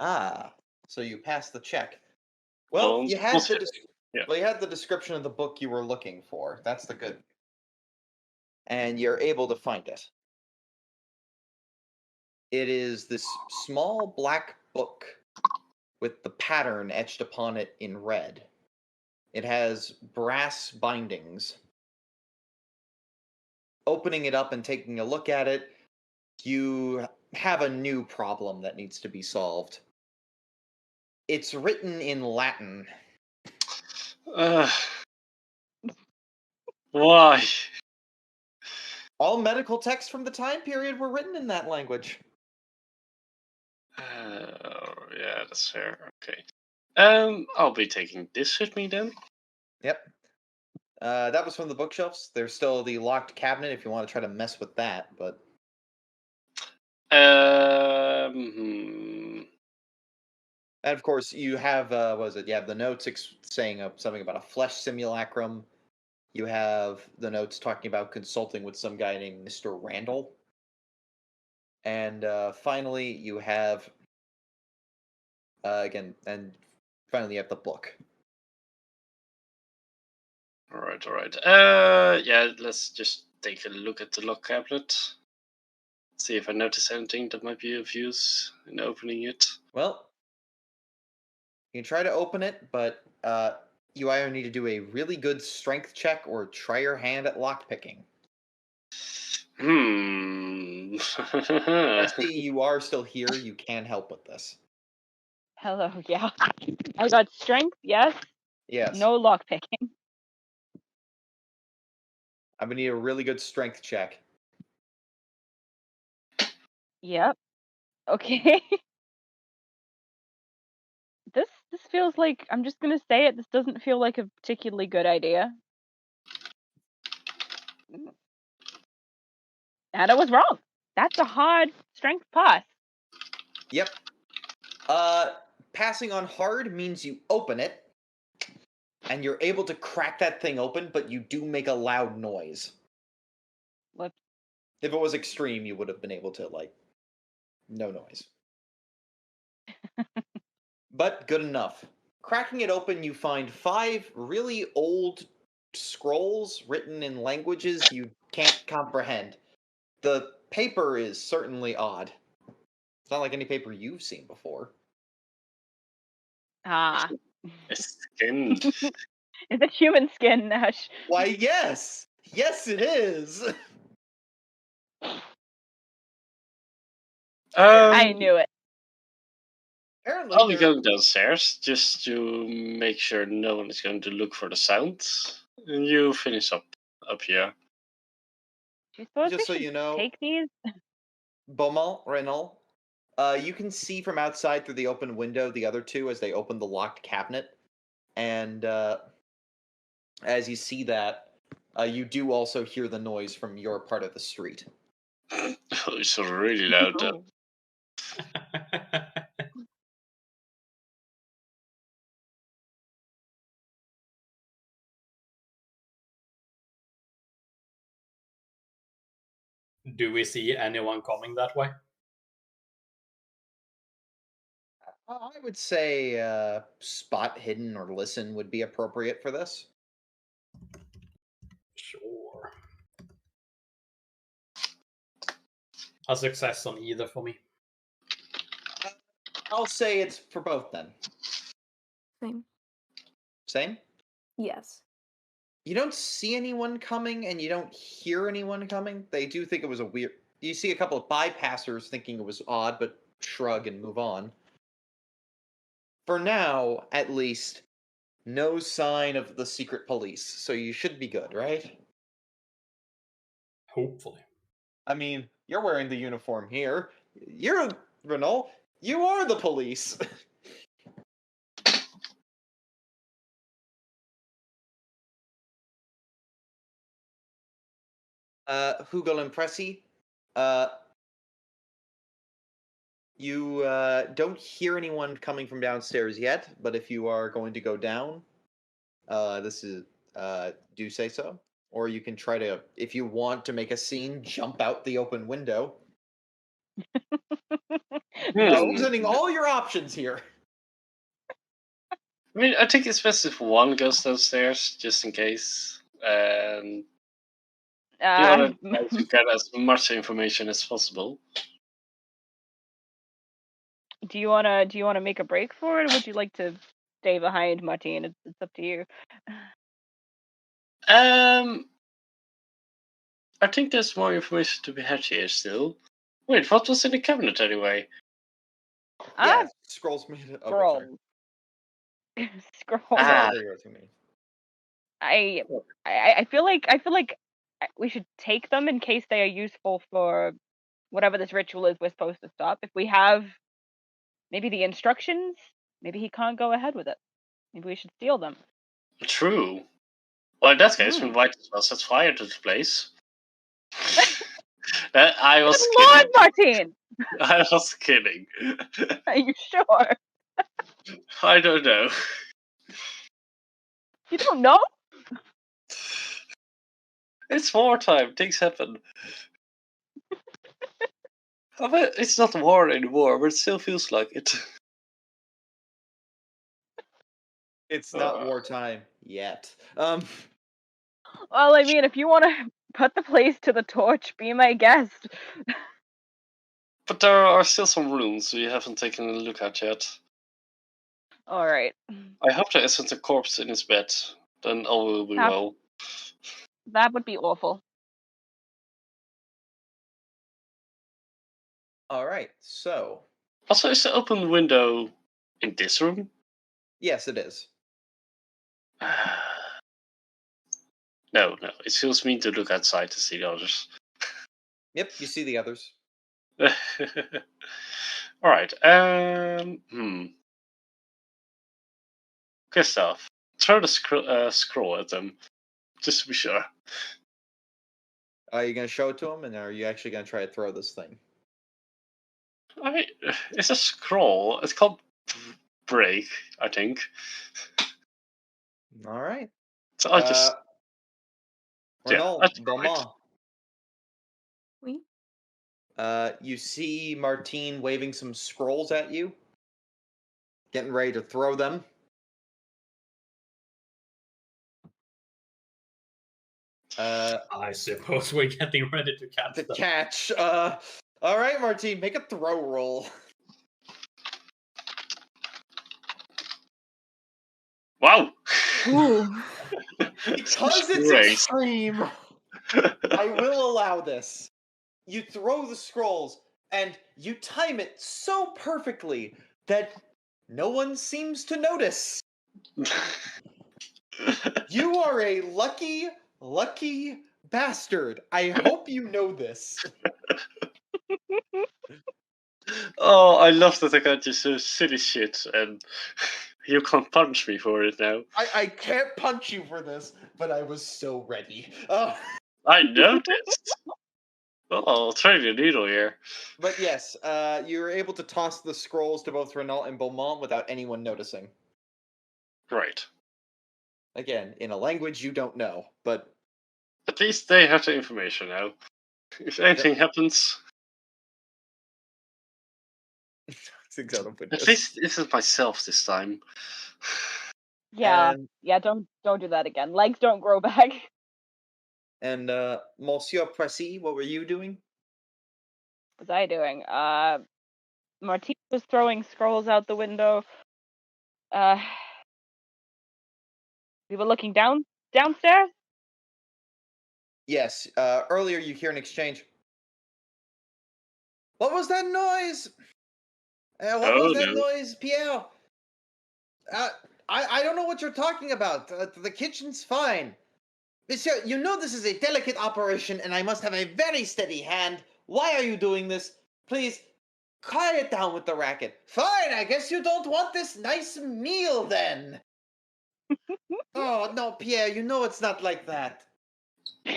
Ah, so you passed the check. Well, you had the description of the book you were looking for. That's the good. And you're able to find it. It is this small black book with the pattern etched upon it in red. It has brass bindings. Opening it up and taking a look at it, you have a new problem that needs to be solved. It's written in Latin. Why? All medical texts from the time period were written in that language. Yeah, that's fair. Okay. I'll be taking this with me then. Yep. That was from the bookshelves. There's still the locked cabinet if you want to try to mess with that, but. And of course, you have what is it? You have the notes saying something about a flesh simulacrum. You have the notes talking about consulting with some guy named Mr. Randall. And finally, you have again, and finally, you have the book. All right. Yeah, let's just take a look at the lock cabinet. See if I notice anything that might be of use in opening it. Well, you can try to open it, but you either need to do a really good strength check or try your hand at lockpicking. Pressi, you are still here. You can help with this. Hello, yeah. I got strength, yes. Yes. No lockpicking. I'm gonna need a really good strength check. Yep. Okay. This feels like, I'm just gonna say it, this doesn't feel like a particularly good idea. And I was wrong. That's a hard strength pass. Yep. Passing on hard means you open it, and you're able to crack that thing open, but you do make a loud noise. Whoops. If it was extreme, you would have been able to, like, no noise. But good enough. Cracking it open, you find 5 really old scrolls written in languages you can't comprehend. The paper is certainly odd. It's not like any paper you've seen before. Ah. It's skinned. Is it human skin, Nash? Why, yes! Yes, it is! I knew it. Apparently, I'll be they're- going downstairs just to make sure no one is going to look for the sounds. And you finish up here. Do you suppose Just we so should you know- take these? Beaumains, Renault, you can see from outside through the open window the other two as they open the locked cabinet. And as you see that, you do also hear the noise from your part of the street. It's really loud though. Do we see anyone coming that way? I would say spot hidden or listen would be appropriate for this. Sure. A success on either for me. I'll say it's for both then. Same. Same? Yes. You don't see anyone coming and you don't hear anyone coming. They do think it was a weird... You see a couple of bypassers thinking it was odd, but shrug and move on. For now, at least, no sign of the secret police, so you should be good, right? Hopefully. I mean, you're wearing the uniform here. You're Renault. You are the police. Hugel and Pressi, you don't hear anyone coming from downstairs yet, but if you are going to go down, do say so. Or you can try to, if you want to make a scene, jump out the open window. No. Presenting all your options here. I mean, I think it's best if one goes downstairs, just in case. And you want to get as much information as possible. Do you wanna make a break for it, or would you like to stay behind, Martiene? It's up to you. I think there's more information to be had here still. Wait, what was in the cabinet anyway? Yeah, scrolls made it. Oh, sorry. Scroll. Ah. I feel like we should take them in case they are useful for whatever this ritual is we're supposed to stop. If we have maybe the instructions, maybe he can't go ahead with it. Maybe we should steal them. True. Well, in that case, we might as well set fire to the place. I was Lord, kidding. Martiene! I was kidding. Are you sure? I don't know. You don't know? It's wartime. Things happen. I mean, it's not war anymore, but it still feels like it. It's not wartime yet. Well, I mean, if you want to put the place to the torch, be my guest. But there are still some rooms we haven't taken a look at yet. All right. I hope there isn't a corpse in his bed. Then all will be well. That would be awful. All right, so. Also, is the open window in this room? Yes, it is. No. It feels mean to look outside to see the others. Yep, you see the others. All right. Christophe, throw the scroll at them, just to be sure. Are you going to show it to him, and are you actually going to try to throw this thing? I mean, it's a scroll. It's called break, I think. All right. So I just... Renault, I Beaumains. We? You see Martiene waving some scrolls at you, getting ready to throw them. I suppose we're getting ready to catch To them. catch. All right, Martiene, make a throw roll. Wow! Ooh. Because it's Great. extreme, I will allow this. You throw the scrolls, and you time it so perfectly that no one seems to notice. You are a lucky, lucky bastard. I hope you know this. Oh, I love that I got you so silly shit, and you can't punch me for it now. I can't punch you for this, but I was so ready. I noticed. Oh, I'll try the needle here. But yes, you were able to toss the scrolls to both Renault and Beaumains without anyone noticing. Right. Again, in a language you don't know, but At least they have the information now. If anything happens, things out of at witness. least this is myself this time. Yeah, And, yeah. Don't do that again. Legs don't grow back. and Monsieur Pressi, what were you doing? What was I doing? Martiene was throwing scrolls out the window. We were looking downstairs. Yes, earlier you hear an exchange. What was that noise? What Oh was that no. noise, Pierre? I don't know what you're talking about. The kitchen's fine. Monsieur, you know this is a delicate operation and I must have a very steady hand. Why are you doing this? Please, quiet down with the racket. Fine, I guess you don't want this nice meal then. Oh, no, Pierre, you know it's not like that.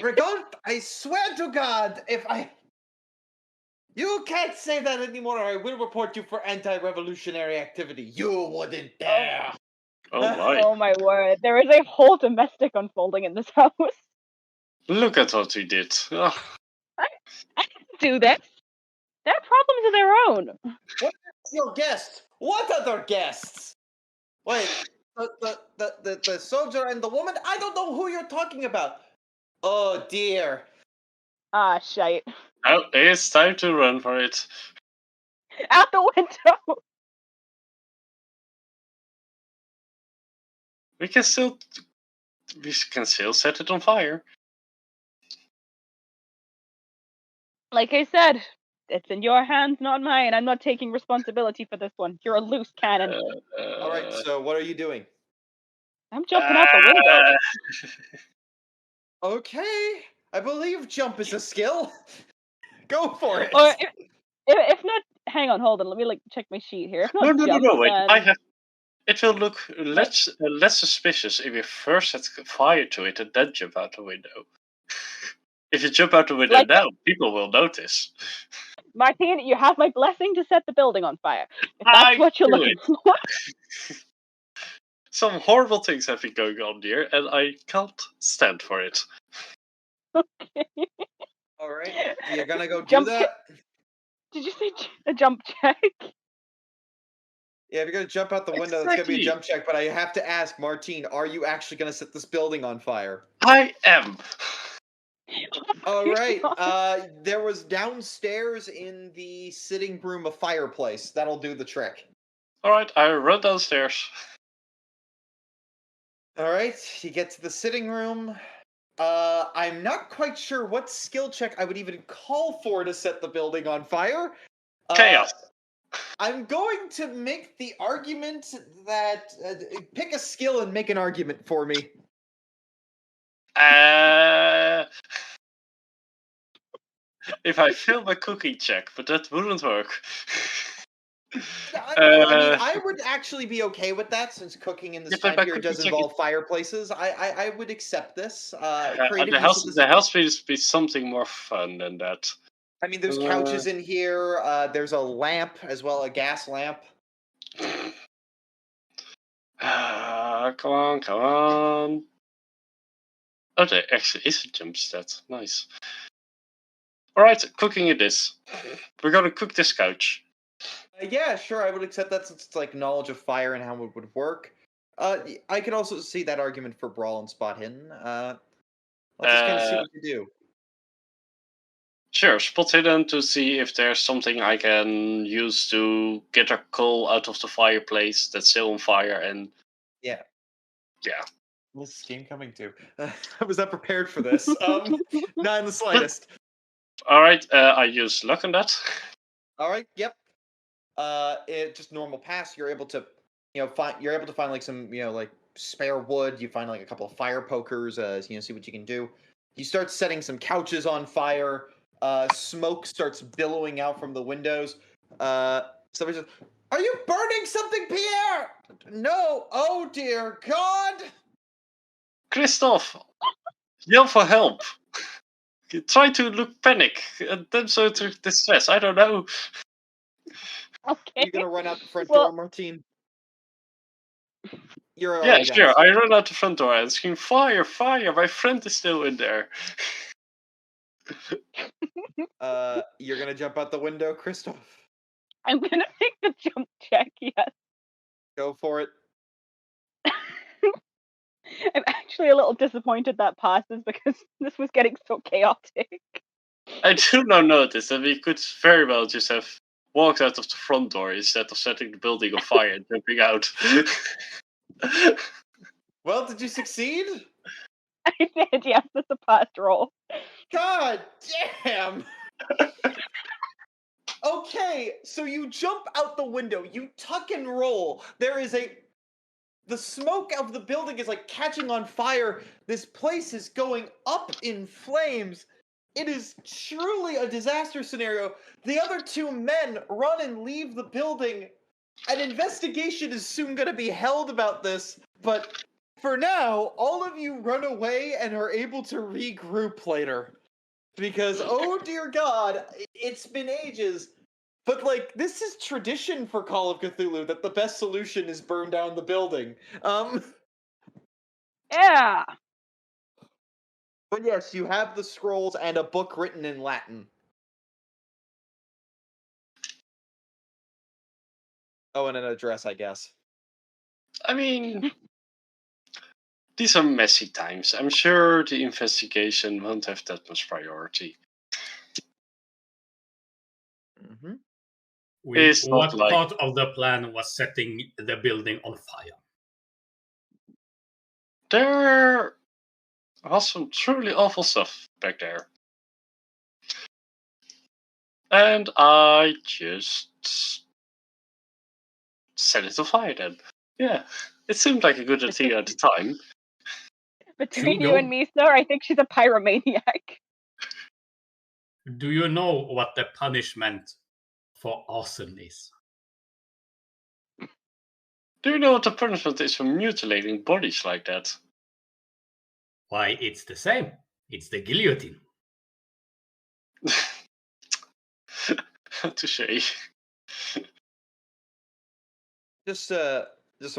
Regault, I swear to God, if I... You can't say that anymore or I will report you for anti-revolutionary activity. You wouldn't dare. Oh my. Oh my word! There is a whole domestic unfolding in this house. Look at what we did. Oh, I didn't do this. Their problems are their own. What's your guest? What other guests? Wait, the soldier and the woman? I don't know who you're talking about. Oh dear. Ah, shite. oh, it's time to run for it. Out the window. We can still set it on fire. Like I said, it's in your hands, not mine. I'm not taking responsibility for this one. You're a loose cannon. All right, so what are you doing? I'm jumping out the window. Okay, I believe jump is a skill. Go for it. Or if not, hang on, hold on. Let me check my sheet here. If not jump, No, wait. then I have. It will look less suspicious if you first set fire to it and then jump out the window. If you jump out the window now, people will notice. Martiene, you have my blessing to set the building on fire. If that's what you're looking for. Some horrible things have been going on here, and I can't stand for it. Okay. All right, you're gonna go Jump do that? Did you say a jump check? Yeah, if you're gonna jump out the window, it's gonna be a Exactly. jump check. But I have to ask, Martiene, are you actually gonna set this building on fire? I am. All right. There was downstairs in the sitting room a fireplace. That'll do the trick. All right, I run downstairs. All right, you get to the sitting room. I'm not quite sure what skill check I would even call for to set the building on fire. Chaos. I'm going to make the argument that pick a skill and make an argument for me. If I fail my cooking check, but that wouldn't work. I mean, I would actually be okay with that since cooking in this but time my period cooking does check involve fireplaces. I would accept this. Creative there use of this. has to be something more fun than that. I mean, there's couches in here. There's a lamp as well, a gas lamp. Come on. Oh, there actually is a jump stat. Nice. Alright, cooking it is. We're gonna cook this couch. Yeah, sure, I would accept that since it's like knowledge of fire and how it would work. I could also see that argument for brawl and spot hidden. Let's just kind of see what you do. Sure, spot hidden to see if there's something I can use to get a coal out of the fireplace that's still on fire, and Yeah. yeah. What's this game coming to? I was not prepared for this. Not in the slightest. Alright, I use luck on that. Alright, yep. It just normal pass, you're able to find like some, like spare wood, you find like a couple of fire pokers, see what you can do. You start setting some couches on fire, smoke starts billowing out from the windows. Somebody says, "Are you burning something, Pierre?" "No." "Oh dear God." Christophe! Yell for help! You try to look panic, and then so to distress, I don't know. Okay. You're gonna run out the front Well- door, Martiene? You're Yeah, already sure, downstairs. I run out the front door and scream, "Fire, fire, my friend is still in there." You're gonna jump out the window, Christophe? I'm gonna make the jump check, yes. Go for it. I'm actually a little disappointed that passes because this was getting so chaotic. I do not notice that we could very well just have walked out of the front door instead of setting the building on fire and jumping out. Well, did you succeed? I did, yes, that's a passed roll. God damn! Okay, so you jump out the window, you tuck and roll. The smoke of the building is like catching on fire. This place is going up in flames. It is truly a disaster scenario. The other two men run and leave the building. An investigation is soon going to be held about this, but for now, all of you run away and are able to regroup later. Because, oh dear God, it's been ages. But, like, this is tradition for Call of Cthulhu, that the best solution is burn down the building. Yeah. But yes, you have the scrolls and a book written in Latin. Oh, and an address, I guess. I mean, these are messy times. I'm sure the investigation won't have that much priority. Mm-hmm. It's not What like- part of the plan was setting the building on fire? There was some truly awful stuff back there. And I just set it on fire then. Yeah, it seemed like a good idea at the time. Between you Hugel? and me, sir, I think she's a pyromaniac. Do you know what the punishment for arson is? Do you know what the punishment is for mutilating bodies like that? Why, it's the same. It's the guillotine. Touché. Just so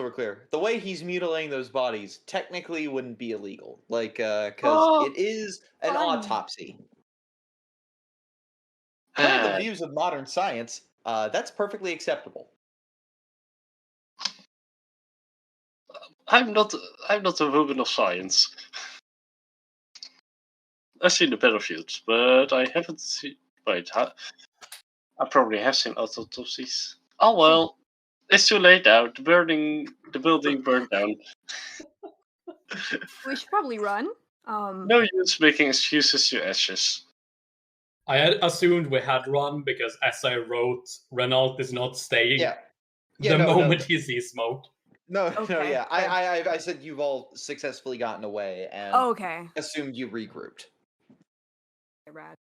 we're clear, the way he's mutilating those bodies technically wouldn't be illegal. Like, because it is an fun. autopsy. Per the views of modern science, that's perfectly acceptable. I'm not a woman of science. I've seen the battlefield, but I haven't seen. Wait, I probably have seen autopsies. Oh well, it's too late now. The building burned down. We should probably run. No use making excuses to ashes. I had assumed we had run because, as I wrote, Renault is not staying Yeah. the no, moment he sees smoke. No, Okay, yeah. fair. I said you've all successfully gotten away and Okay. assumed you regrouped. Rad.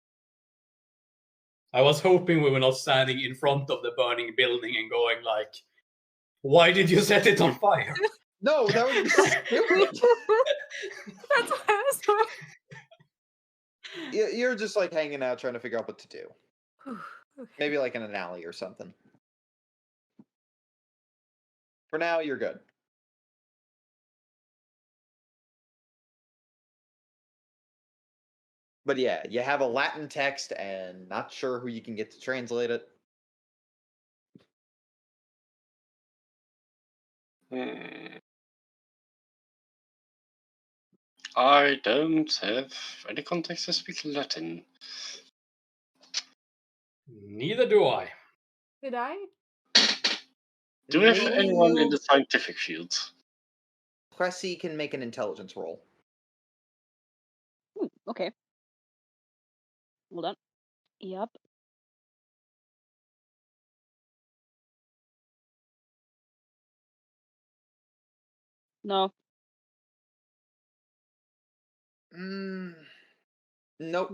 I was hoping we were not standing in front of the burning building and going like, "Why did you set it on fire?" No, that would be stupid. That's what I was doing. You're just like hanging out trying to figure out what to do. Okay. Maybe like in an alley or something. For now, you're good. But yeah, you have a Latin text and not sure who you can get to translate it. I don't have any contacts that speak Latin. Neither do I. Did I? Do we have Maybe anyone in the scientific field? Pressi can make an intelligence roll. Okay. Hold on. Yep. No. Nope.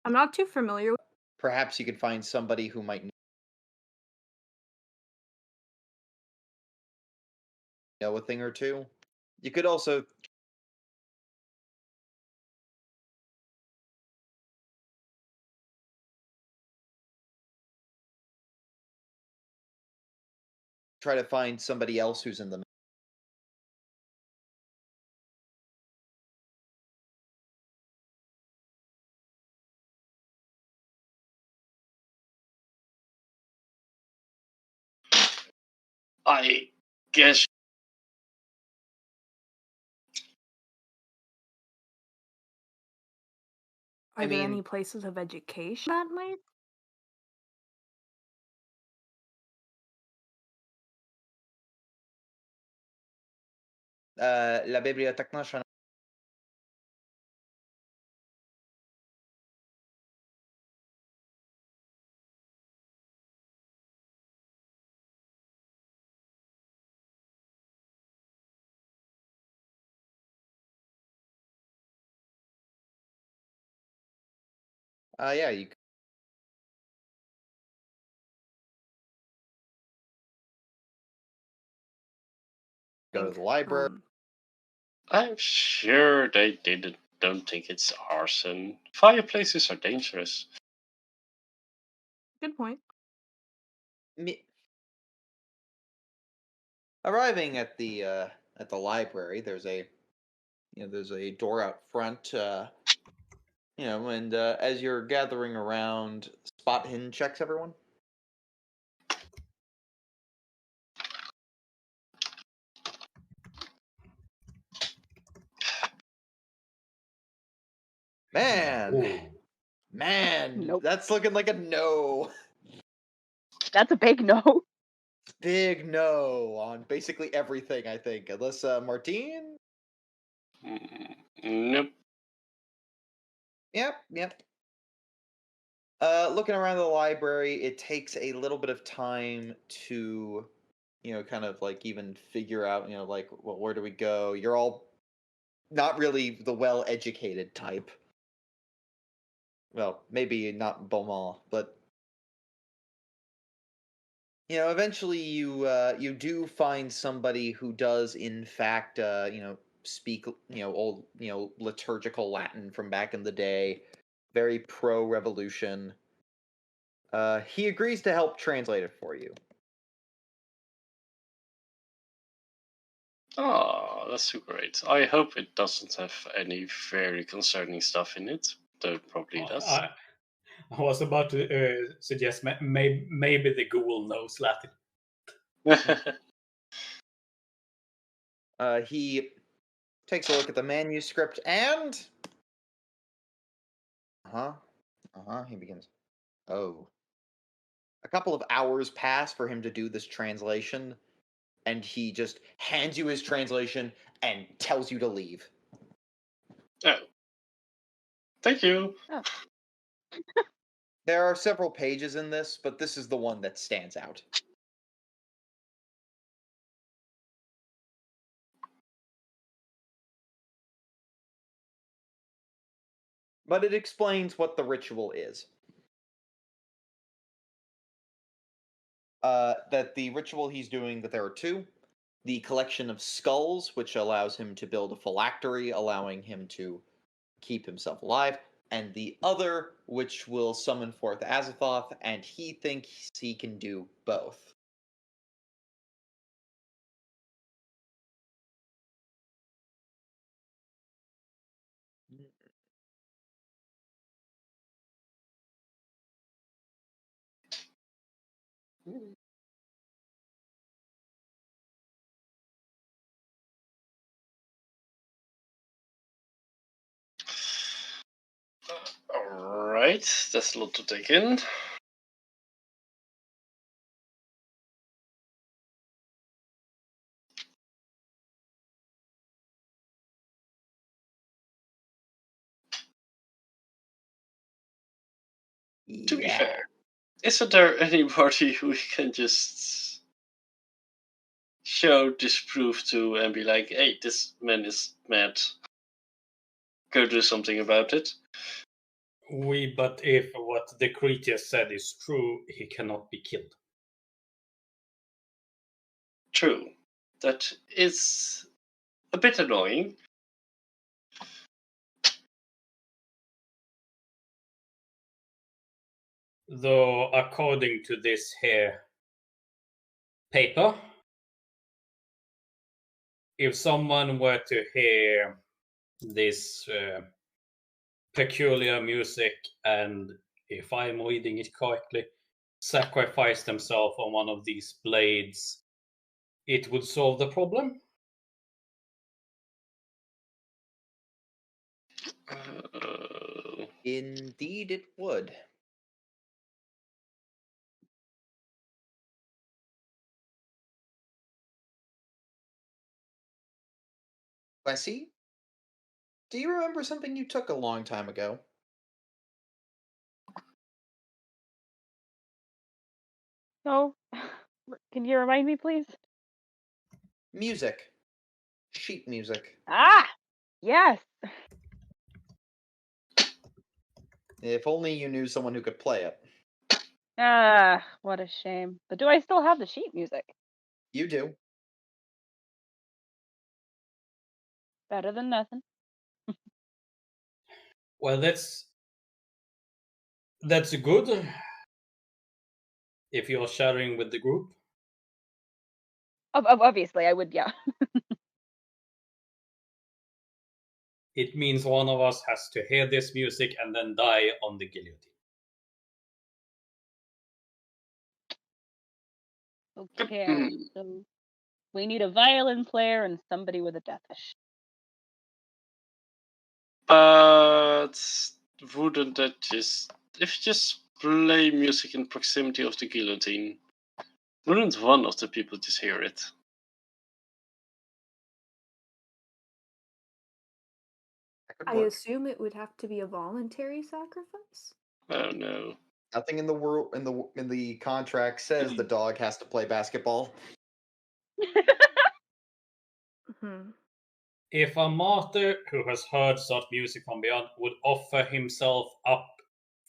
I'm not too familiar with. Perhaps you could find somebody who might know a thing or two. You could also try to find somebody else who's in the. I guess. Are I there mean- any places of education that might? La Bibliothèque Nationale. Yeah, you could go to the library. I'm sure they don't think it's arson. Fireplaces are dangerous. Good point. Arriving at the library, there's a door out front. And as you're gathering around, spot hidden checks everyone. Man, Nope. that's looking like a no. That's a big no. Big no on basically everything, I think, unless Martiene. Nope. Yep. Looking around the library, it takes a little bit of time to, kind of like even figure out, like, well, where do we go? You're all not really the well-educated type. Well, maybe not Beaumains, but eventually you do find somebody who does in fact speak old liturgical Latin from back in the day, very pro-revolution. He agrees to help translate it for you. Oh, that's so great. I hope it doesn't have any very concerning stuff in it. Though it probably does. I was about to suggest maybe the ghoul knows Latin. He takes a look at the manuscript and he begins. Oh. A couple of hours pass for him to do this translation, and he just hands you his translation and tells you to leave. Oh. Thank you. Oh. There are several pages in this, but this is the one that stands out. But it explains what the ritual is. That the ritual he's doing, that there are two. the collection of skulls, which allows him to build a phylactery, allowing him to keep himself alive, and the other, which will summon forth Azathoth, and he thinks he can do both. Alright, that's a lot to take in. To be fair, isn't there anybody who can just show this proof to and be like, hey, this man is mad. Go do something about it? But if what the creature said is true, he cannot be killed. True. That is a bit annoying. Though, according to this here paper, if someone were to hear this peculiar music and, if I'm reading it correctly, sacrifice themselves on one of these blades, it would solve the problem? Indeed it would. Pressi, do you remember something you took a long time ago? No. Can you remind me, please? Music. Sheet music. Ah! Yes! If only you knew someone who could play it. Ah, what a shame. But do I still have the sheet music? You do. Better than nothing. Well, that's good. If you're sharing with the group. Obviously, I would, yeah. It means one of us has to hear this music and then die on the guillotine. Okay, so we need a violin player and somebody with a death wish. But wouldn't that just... If you just play music in proximity of the guillotine, wouldn't one of the people just hear it? That I could work. assume it would have to be a voluntary sacrifice. Oh no. Nothing in the world in the contract says the dog has to play basketball. Hmm. If a martyr who has heard such music from beyond would offer himself up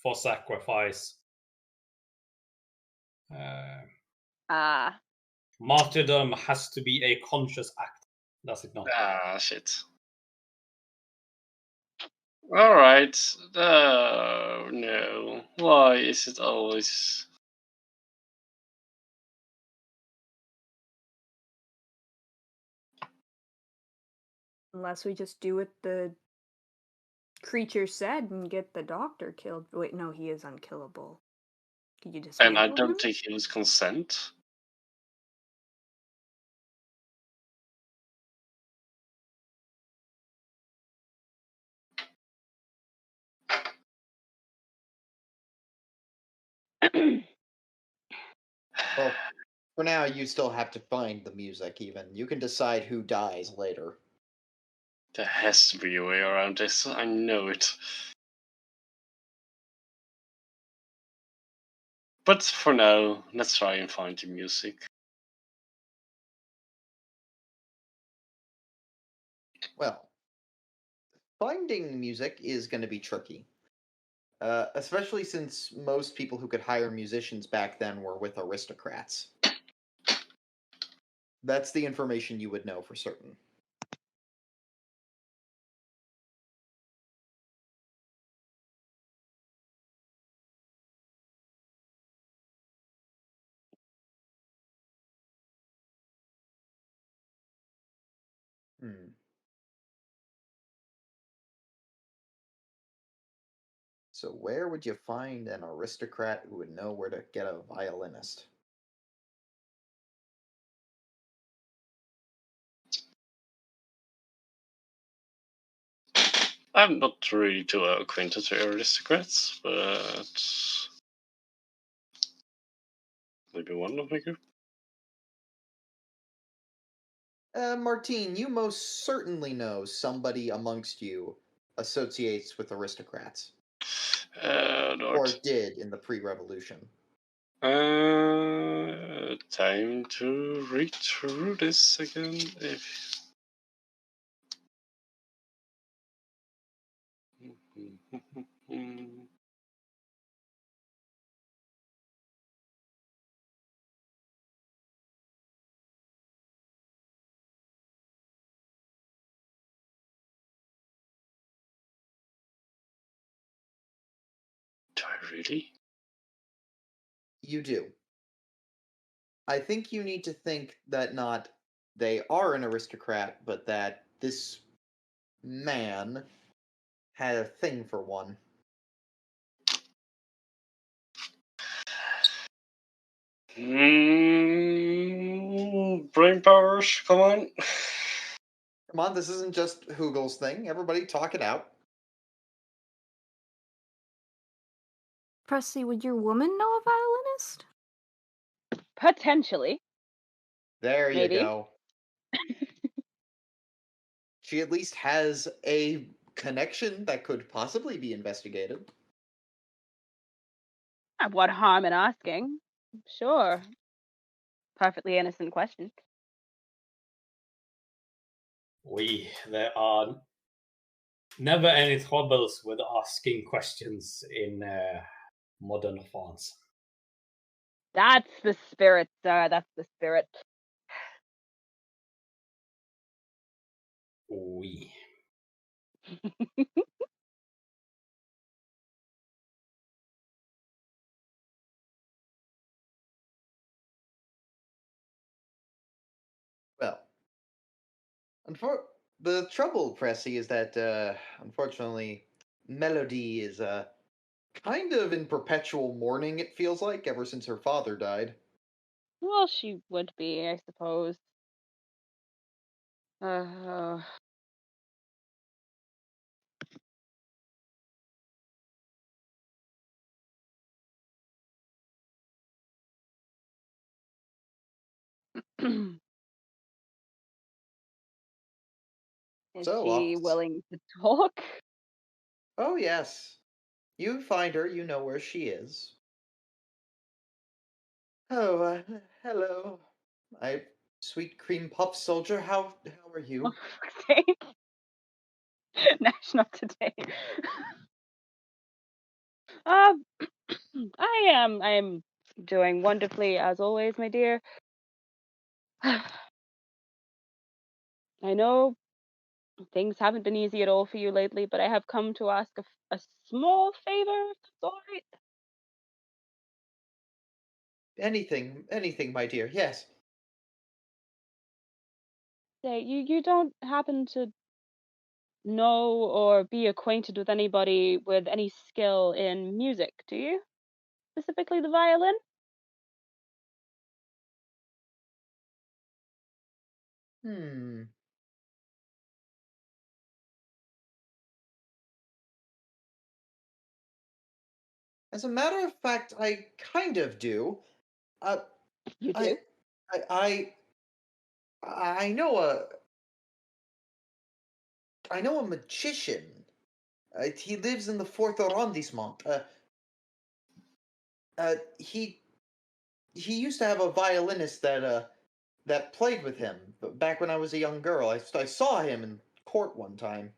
for sacrifice, martyrdom has to be a conscious act, does it not? Ah, shit. Alright. Oh no. Why is it always... Unless we just do what the creature said and get the doctor killed. Wait, no, he is unkillable. Could you And I dismantle don't him? think he was consent. Well, for now, you still have to find the music, even. You can decide who dies later. There has to be a way around this. I know it. But for now, let's try and find the music. Well, finding music is going to be tricky. Especially since most people who could hire musicians back then were with aristocrats. That's the information you would know for certain. So where would you find an aristocrat who would know where to get a violinist? I'm not really too acquainted with aristocrats, but maybe one of my group. Martine, you most certainly know somebody amongst you associates with aristocrats. Or Lord. did in the pre-revolution. Time to read through this again. Do I really? You do. I think you need to think that not they are an aristocrat, but that this man had a thing for one. Brain powers, come on. Come on, this isn't just Hugel's thing. Everybody talk it out. Pressi, would your woman know a violinist? Potentially. There Maybe. you go. She at least has a connection that could possibly be investigated. What harm in asking? Sure. Perfectly innocent question. There are never any troubles with asking questions in modern France. That's the spirit, sir. That's the spirit. Oui. Well, the trouble, Pressi, is that unfortunately, Melody is kind of in perpetual mourning. It feels like ever since her father died. Well, she would be, I suppose. Uh, Is So, she willing to talk? Oh yes, you find her. You know where she is. Oh, hello, my sweet cream puff soldier. How are Oh, you? for fuck's sake. Nash, not today. I am doing wonderfully as always, my dear. I know things haven't been easy at all for you lately, but I have come to ask a small favor, if that's all right. Anything, my dear. Yes. Say, you don't happen to know or be acquainted with anybody with any skill in music, do you? Specifically the violin? Hmm. As a matter of fact, I kind of do. Uh, You do? I, I, I know a magician. He lives in the fourth arrondissement. He used to have a violinist that played with him. But back when I was a young girl, I saw him in court one time.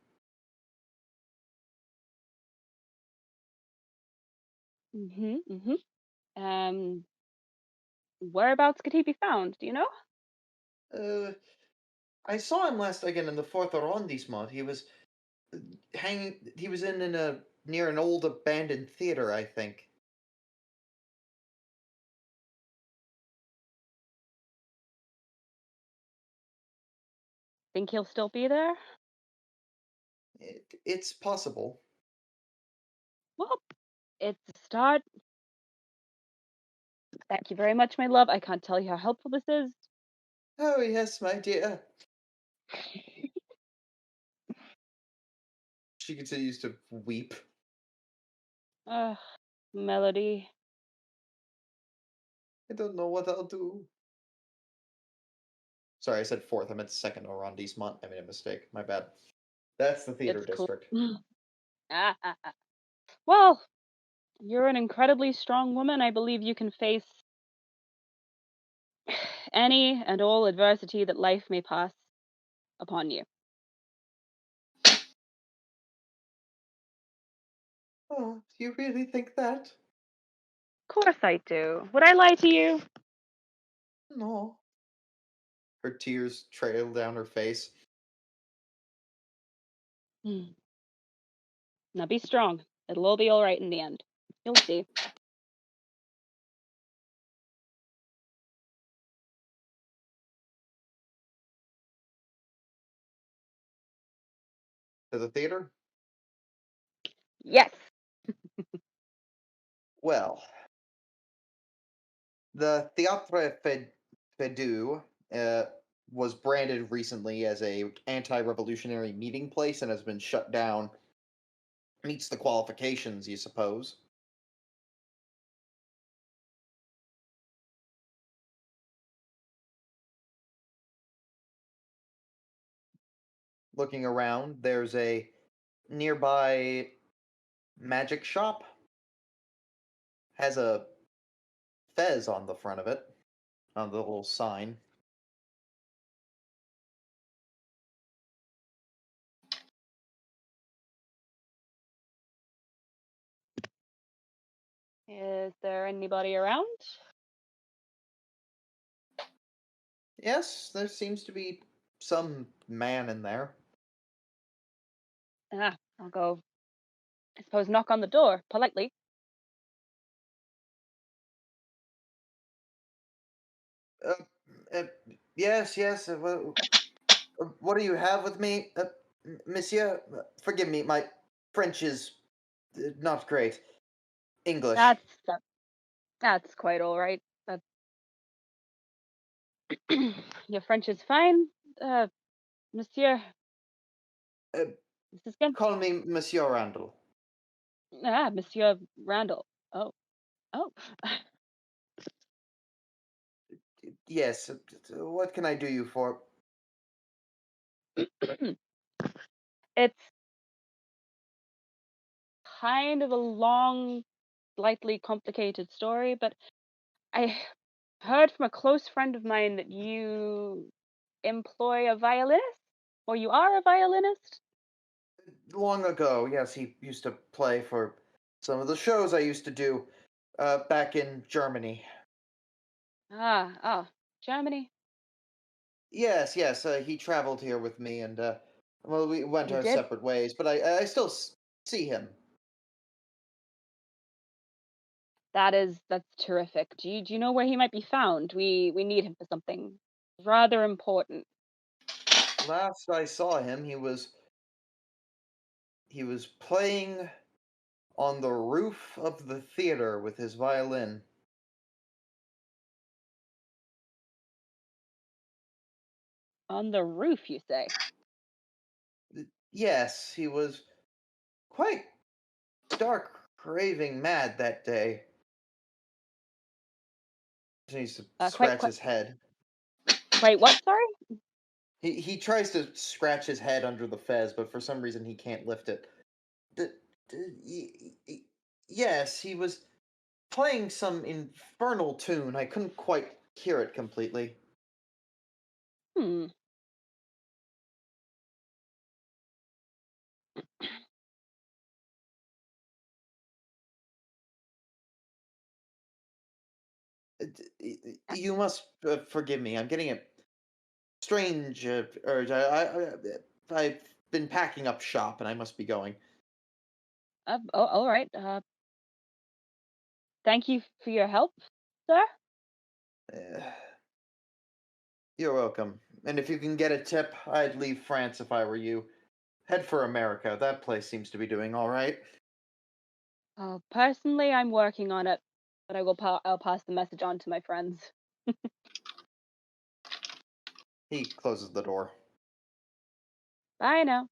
Mm-hmm. Whereabouts could he be found? Do you know? I saw him last again in the fourth arrondissement. He was hanging. He was in a near an old abandoned theater, I think. Think he'll still be there? It's possible. Well, it's a start. Thank you very much, my love. I can't tell you how helpful this is. Oh yes, my dear. She continues to weep. Ugh, Melody. I don't know what I'll do. Sorry, I said fourth. I meant second arrondissement. I made a mistake. My bad. That's the theater It's cool. district. Well, you're an incredibly strong woman. I believe you can face any and all adversity that life may pass upon you. Oh, you really think that? Of course I do. Would I lie to you? No. Her tears trail down her face. Now be strong. It'll all be all right in the end. You'll see. To the theater? Yes. Well, the Théâtre Feydeau was branded recently as a anti-revolutionary meeting place and has been shut down. Meets the qualifications, you suppose. Looking around, there's a nearby magic shop. Has a fez on the front of it, on the little sign. Is there anybody around? Yes, there seems to be some man in there. I'll go, I suppose, knock on the door politely. Uh, uh, yes, yes. What do you have with me? Monsieur, forgive me, my French is not great. English. That's quite all right. That's your French is fine, Monsieur. Uh, This is good. Call me Monsieur Randall. Monsieur Randall. Oh. Yes, what can I do you for? It's kind of a long, slightly complicated story, but I heard from a close friend of mine that you employ a violinist, or you are a violinist. Long ago, yes, he used to play for some of the shows I used to do back in Germany. Germany. Yes, yes, he traveled here with me, and well, we went You our did? separate ways, but I still see him. That's terrific. Do you know where he might be found? We need him for something rather important. Last I saw him, he was playing on the roof of the theater with his violin. On the roof, you say? Yes, he was quite stark raving mad that day. He needs to Quite, scratch quite, his head. quite what? Sorry. He tries to scratch his head under the fez, but for some reason he can't lift it. D- yes, he was playing some infernal tune. I couldn't quite hear it completely. Hmm. You must forgive me. I'm getting it strange urge. I've been packing up shop, and I must be going. All right. Thank you for your help, sir. You're welcome. And if you can get a tip, I'd leave France if I were you. Head for America. That place seems to be doing all right. Personally, I'm working on it, but I'll pass the message on to my friends. He closes the door. Bye now.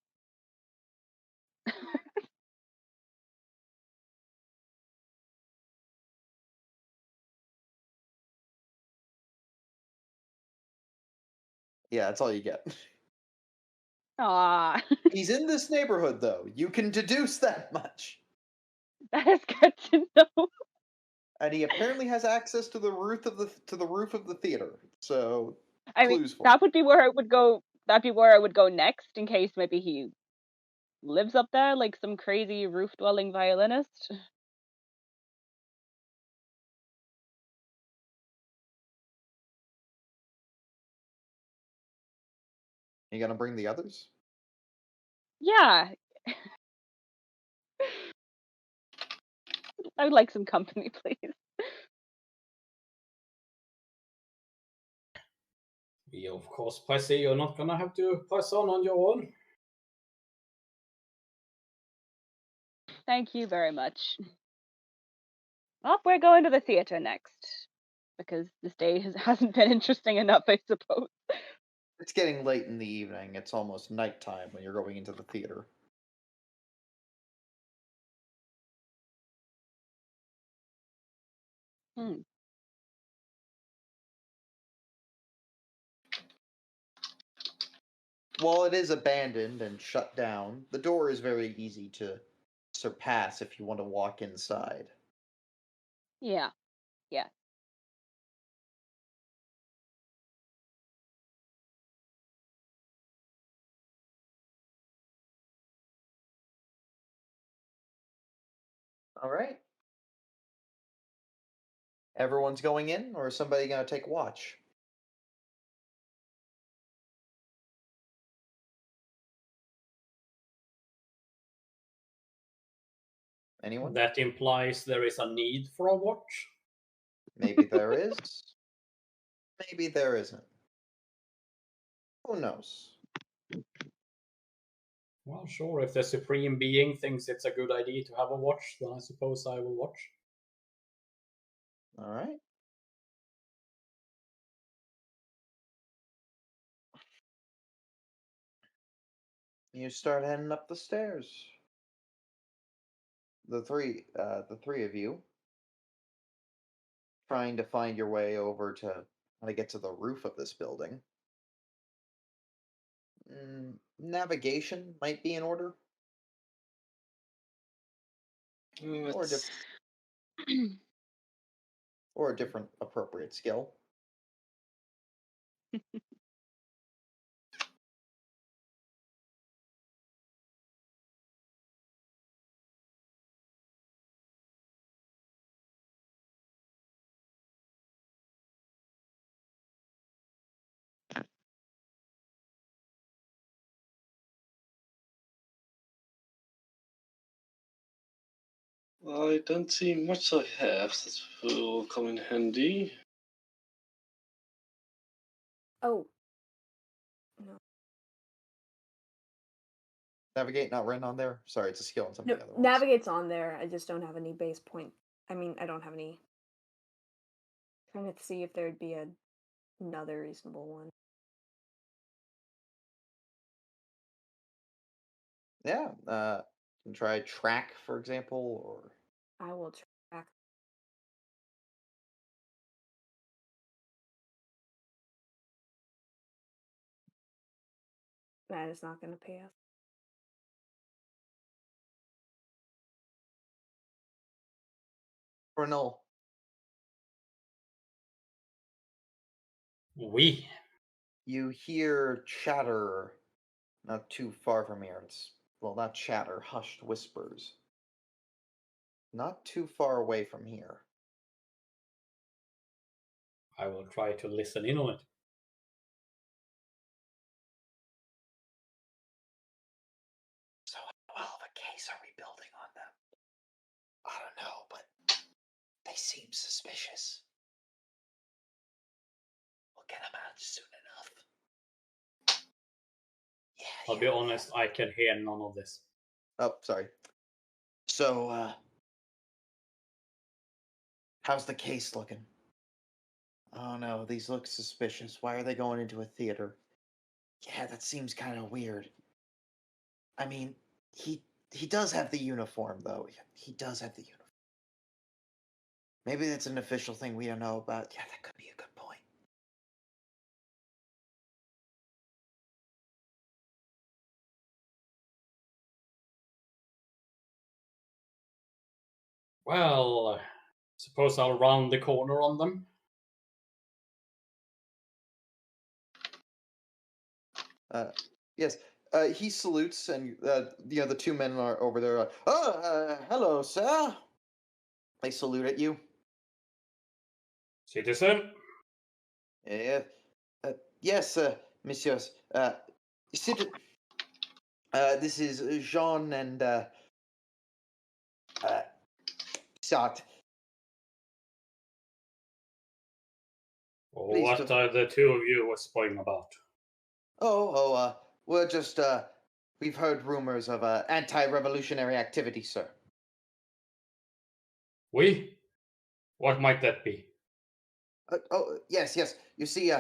Yeah, that's all you get. Aw, He's in this neighborhood, though. You can deduce that much. that is good to know. And he apparently has access to the roof of the theater. So I mean, clues for that would be where I would go. That'd be where I would go next, in case maybe he lives up there, like some crazy roof-dwelling violinist. You gonna bring the others? Yeah, I would like some company, please. Yeah, of course, Pressi, you're not gonna have to press on your own. Thank you very much. Well, we're going to the theater next, because this day hasn't been interesting enough, I suppose. It's getting late in the evening. It's almost nighttime when you're going into the theater. Hmm. While it is abandoned and shut down, the door is very easy to surpass if you want to walk inside. Yeah. Yeah. All right. Everyone's going in, or is somebody going to take watch? Anyone? That implies there is a need for a watch. Maybe there is. Maybe there isn't. Who knows? Well, sure, if the Supreme Being thinks it's a good idea to have a watch, then I suppose I will watch. All right. You start heading up the stairs. The three of you, trying to find your way over to how to get to the roof of this building. Navigation might be in order, or a different appropriate skill. I don't see much I have that will come in handy. Oh. No. Navigate not written on there. Sorry, it's a skill in some No, of the other ones. Navigate's on there. I just don't have any base point. I mean, I don't have any. Trying to see if there'd be another reasonable one. Yeah. You can try track, for example, or I will track. That is not going to pay us. Renault. Oui. You hear chatter not too far from here. It's, well, not chatter, hushed whispers. Not too far away from here. I will try to listen in on it. seem suspicious. We'll get them out soon enough. Yeah. I'll be honest, I can hear none of this. Oh, sorry. So, how's the case looking? Oh no, these look suspicious. Why are they going into a theater? Yeah, that seems kind of weird. I mean, he does have the uniform, though. He does have the uniform. Maybe that's an official thing we don't know about. Yeah, that could be a good point. Well, suppose I'll round the corner on them. Yes. He salutes, and the two men are over there. Hello, sir. They salute at you. Citizen? Yes, messieurs. Sit. This is Jean and Sart. What are the two of you whispering about? We're just we've heard rumors of anti-revolutionary activity, sir. We? What might that be? Yes. You see,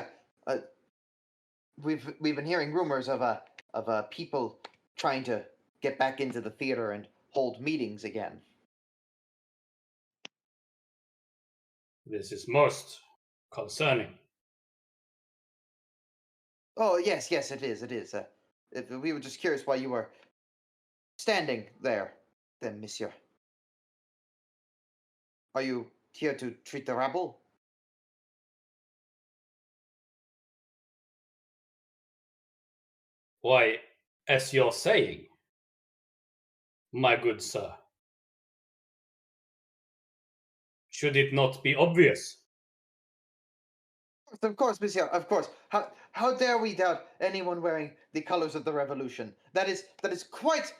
we've been hearing rumors of people trying to get back into the theater and hold meetings again. This is most concerning. Oh, yes, it is. We were just curious why you were standing there, then, monsieur. Are you here to treat the rabble? Why, as you're saying, my good sir, should it not be obvious? Of course, monsieur, of course. How dare we doubt anyone wearing the colors of the revolution? That is quite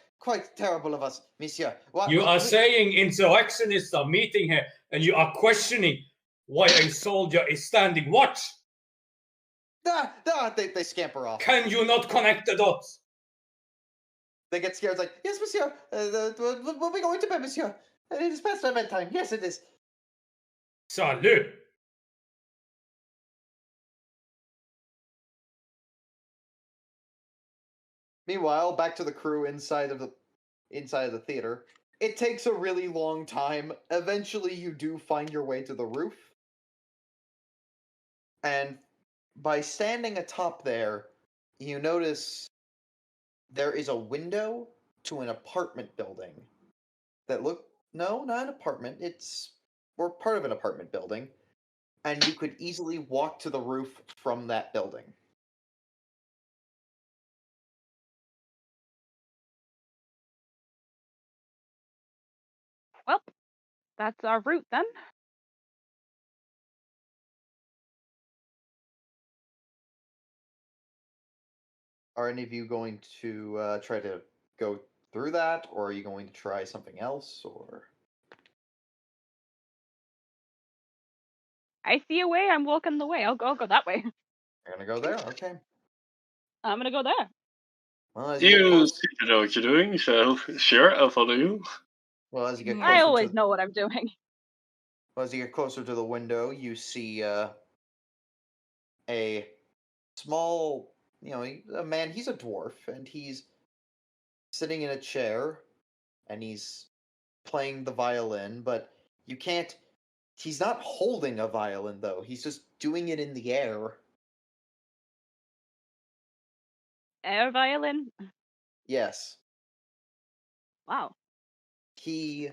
terrible of us, monsieur. You are saying insurrectionists are meeting here, and you are questioning why a soldier is standing watch? They scamper off. Can you not connect the dots? They get scared. It's like, yes, monsieur. We'll be going to bed, monsieur. It is past our bedtime. Yes, it is. Salut! Meanwhile, back to the crew inside of the theater. It takes a really long time. Eventually, you do find your way to the roof. And by standing atop there, you notice there is a window to an apartment building no, not an apartment. We're part of an apartment building. And you could easily walk to the roof from that building. Well, that's our route then. Are any of you going to try to go through that, or are you going to try something else, or? I see a way. I'm walking the way. I'll go that way. You're gonna go there, okay? I'm gonna go there. Well, as You seem to know what you're doing, so sure, I'll follow you. Well, as you get Yeah. closer I always know what I'm doing. Well, as you get closer to the window, you see a small, a man. He's a dwarf, and he's sitting in a chair, and he's playing the violin. But you can't. He's not holding a violin, though. He's just doing it in the air. Air violin. Yes. Wow. He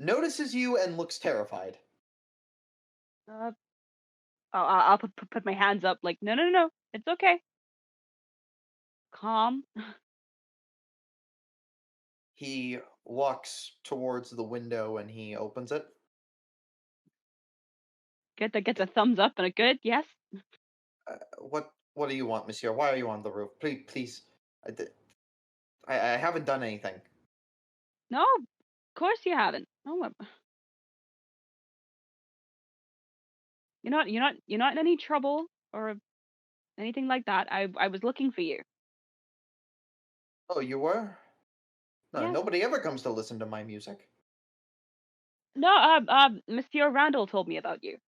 notices you and looks terrified. I'll put my hands up like, no, it's okay. Calm. He walks towards the window and he opens it. Get the thumbs up and a good yes. What do you want, monsieur? Why are you on the roof? Please. I haven't done anything. No, course you haven't. Oh, you're not in any trouble or anything like that. I was looking for you. Oh, you were? No, Yes. nobody ever comes to listen to my music. No, Monsieur Randall told me about you.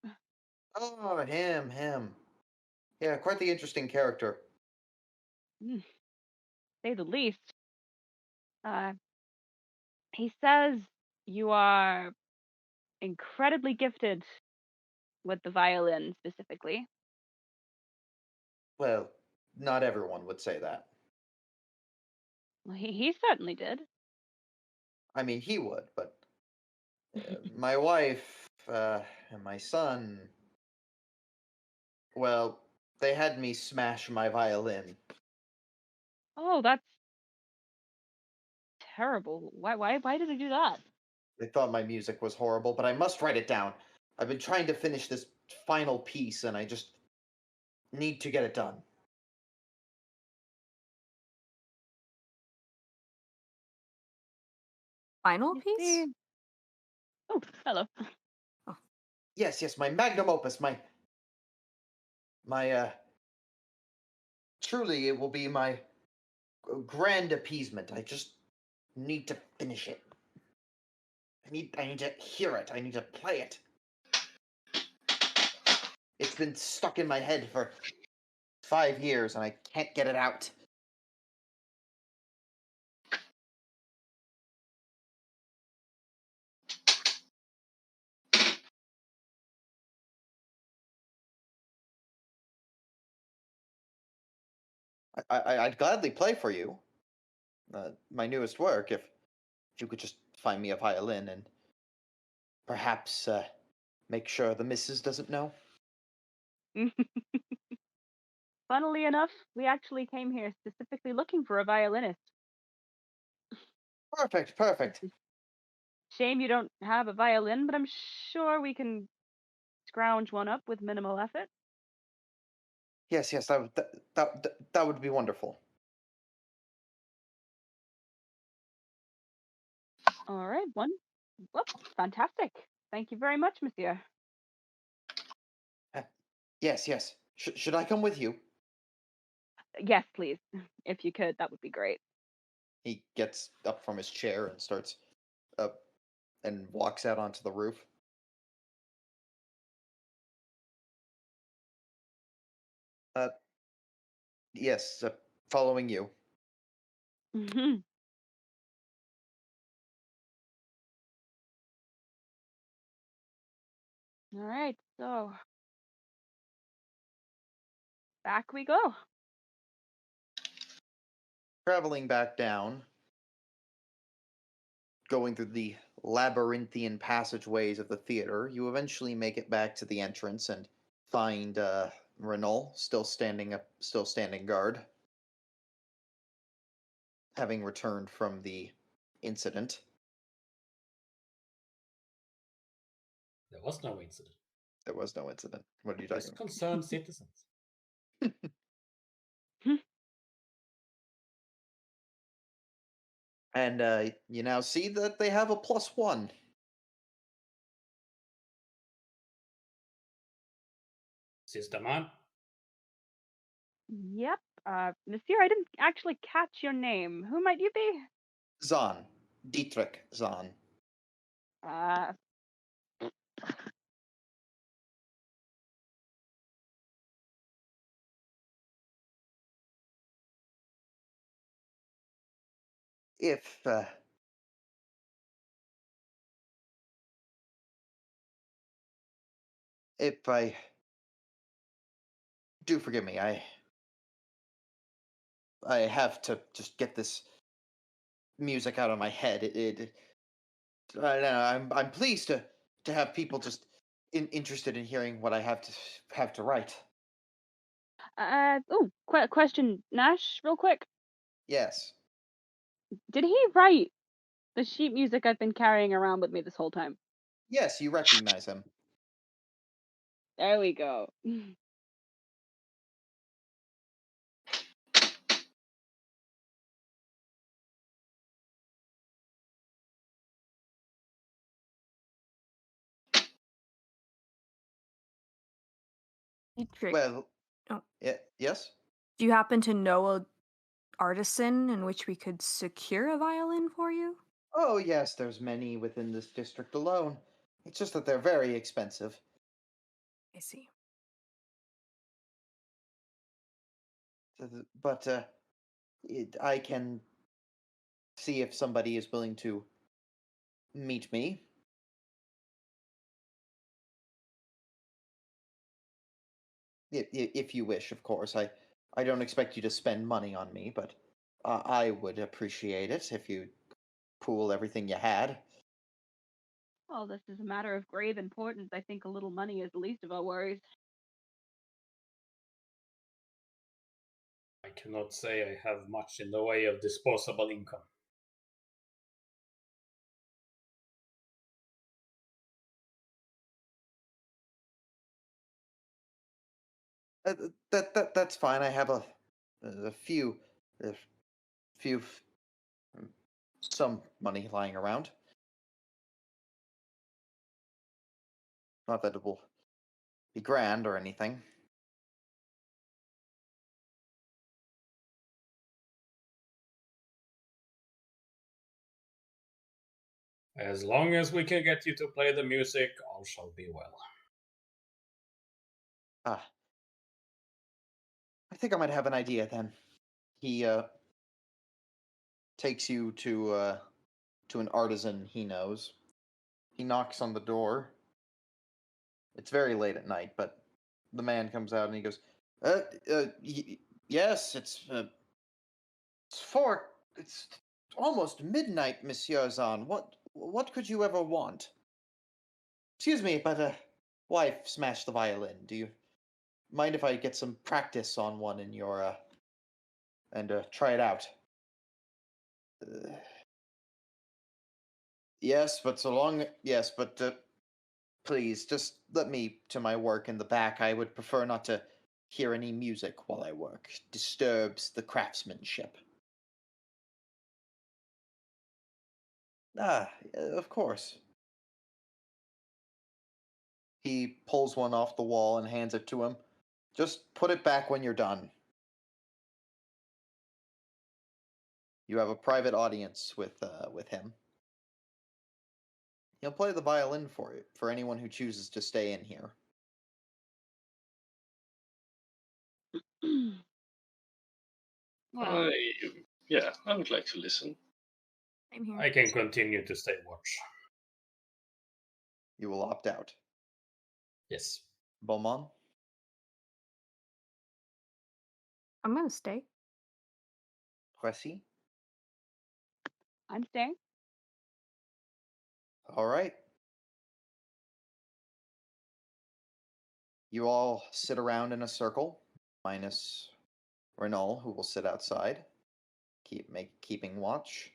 Oh, him. Yeah, quite the interesting character. Say the least. He says you are incredibly gifted with the violin specifically. Well, not everyone would say that. Well, he certainly did. I mean, he would, but my wife and my son, well, they had me smash my violin. Oh, that's terrible. Why did they do that? They thought my music was horrible, but I must write it down. I've been trying to finish this final piece, and I just need to get it done. Final You piece? see- Oh, hello. Yes, my magnum opus, my truly it will be my grand appeasement. I just need to finish it. I need to hear it. I need to play it. It's been stuck in my head for 5 years, and I can't get it out. I'd gladly play for you. My newest work, if you could just find me a violin and perhaps make sure the missus doesn't know. Funnily enough, we actually came here specifically looking for a violinist. Perfect. Shame you don't have a violin, but I'm sure we can scrounge one up with minimal effort. Yes, that would be wonderful. All right, one. Well, fantastic. Thank you very much, monsieur. Yes. Should I come with you? Yes, please. If you could, that would be great. He gets up from his chair and starts up and walks out onto the roof. Yes, following you. Mhm. All right, so back we go. Traveling back down, going through the labyrinthian passageways of the theater, you eventually make it back to the entrance and find Renault still standing guard, having returned from the incident. There was no incident. There was no incident. What are you Just talking concerned citizens. And you now see that they have a +1. Sister man, Yep. Monsieur, I didn't actually catch your name. Who might you be? Zann. Dietrich Zann. Uh, If I do forgive me, I have to just get this music out of my head. I don't know. I'm pleased to have people just interested in hearing what I have to write. question, Nash, real quick. Yes. Did he write the sheet music I've been carrying around with me this whole time? Yes, you recognize him. There we go. Dietrich, Well, Oh. yes? do you happen to know a artisan in which we could secure a violin for you? Oh, yes, there's many within this district alone. It's just that they're very expensive. I see. But I can see if somebody is willing to meet me. If you wish, of course. I don't expect you to spend money on me, but I would appreciate it if you pool everything you had. Well, this is a matter of grave importance. I think a little money is the least of our worries. I cannot say I have much in the way of disposable income. That's fine. I have a few, a few, some money lying around. Not that it will be grand or anything. As long as we can get you to play the music, all shall be well. Ah, I think I might have an idea then. He takes you to an artisan he knows. He knocks on the door. It's very late at night, but the man comes out and he goes, yes, it's it's almost midnight, Monsieur Zann. What could you ever want? Excuse me, but wife smashed the violin. Do you mind if I get some practice on one in your and try it out? Yes, but please just let me to my work in the back. I would prefer not to hear any music while I work. Disturbs the craftsmanship. Ah, of course. He pulls one off the wall and hands it to him. Just put it back when you're done. You have a private audience with him. He'll play the violin for you, for anyone who chooses to stay in here. Well, Yeah, I would like to listen. I'm here. I can continue to stay watch. You will opt out. Yes. Beaumains? I'm gonna stay. Pressi? I'm staying. All right. You all sit around in a circle, minus Renault, who will sit outside, keeping watch.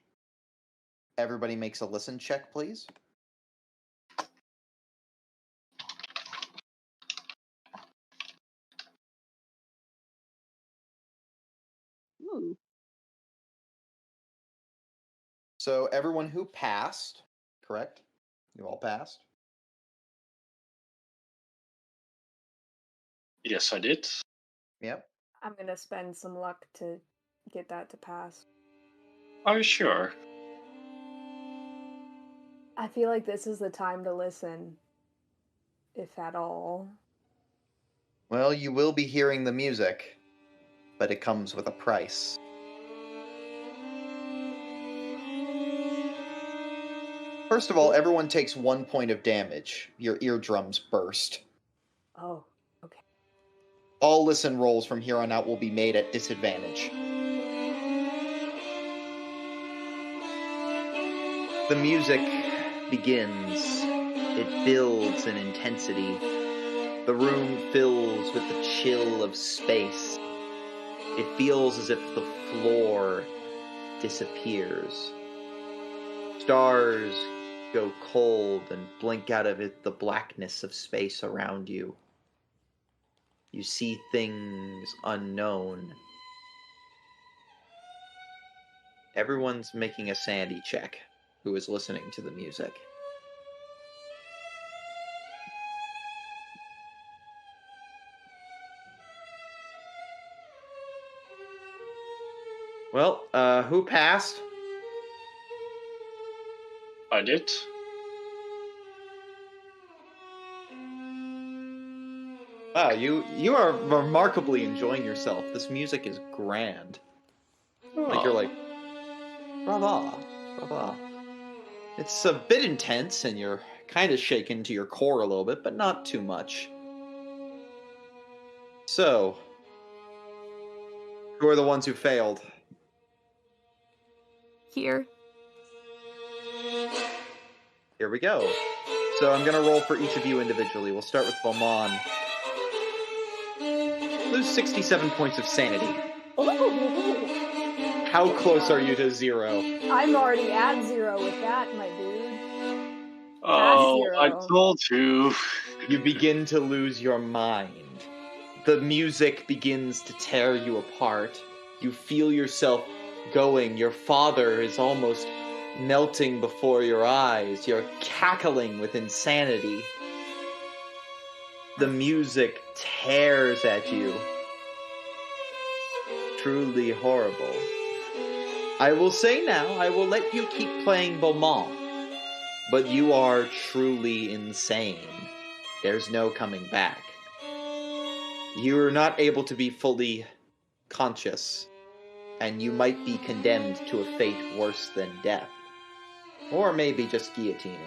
Everybody makes a listen check, please. Ooh. So everyone who passed, correct? You all passed? Yes, I did. Yep. I'm gonna spend some luck to get that to pass. Are you sure? I feel like this is the time to listen, if at all. Well, you will be hearing the music, but it comes with a price. First of all, everyone takes 1 point of damage. Your eardrums burst. Oh, okay. All listen rolls from here on out will be made at disadvantage. The music begins. It builds in intensity. The room fills with the chill of space. It feels as if the floor disappears. Stars go cold and blink out of it, the blackness of space around you. You see things unknown. Everyone's making a sanity check who is listening to the music. Well, who passed? I did. Wow, you are remarkably enjoying yourself. This music is grand. Like you're like, brava, brava. It's a bit intense, and you're kind of shaken to your core a little bit, but not too much. So, who are the ones who failed? Here. Here we go. So I'm gonna roll for each of you individually. We'll start with Beaumains. Lose 67 points of sanity. How close are you to 0? I'm already at 0 with that, my dude. Oh, zero. I told you. You begin to lose your mind. The music begins to tear you apart. You feel yourself going. Your father is almost melting before your eyes. You're cackling with insanity. The music tears at you. Truly horrible. I will say now, I will let you keep playing Beaumains. But you are truly insane. There's no coming back. You're not able to be fully conscious, and you might be condemned to a fate worse than death. Or maybe just guillotining.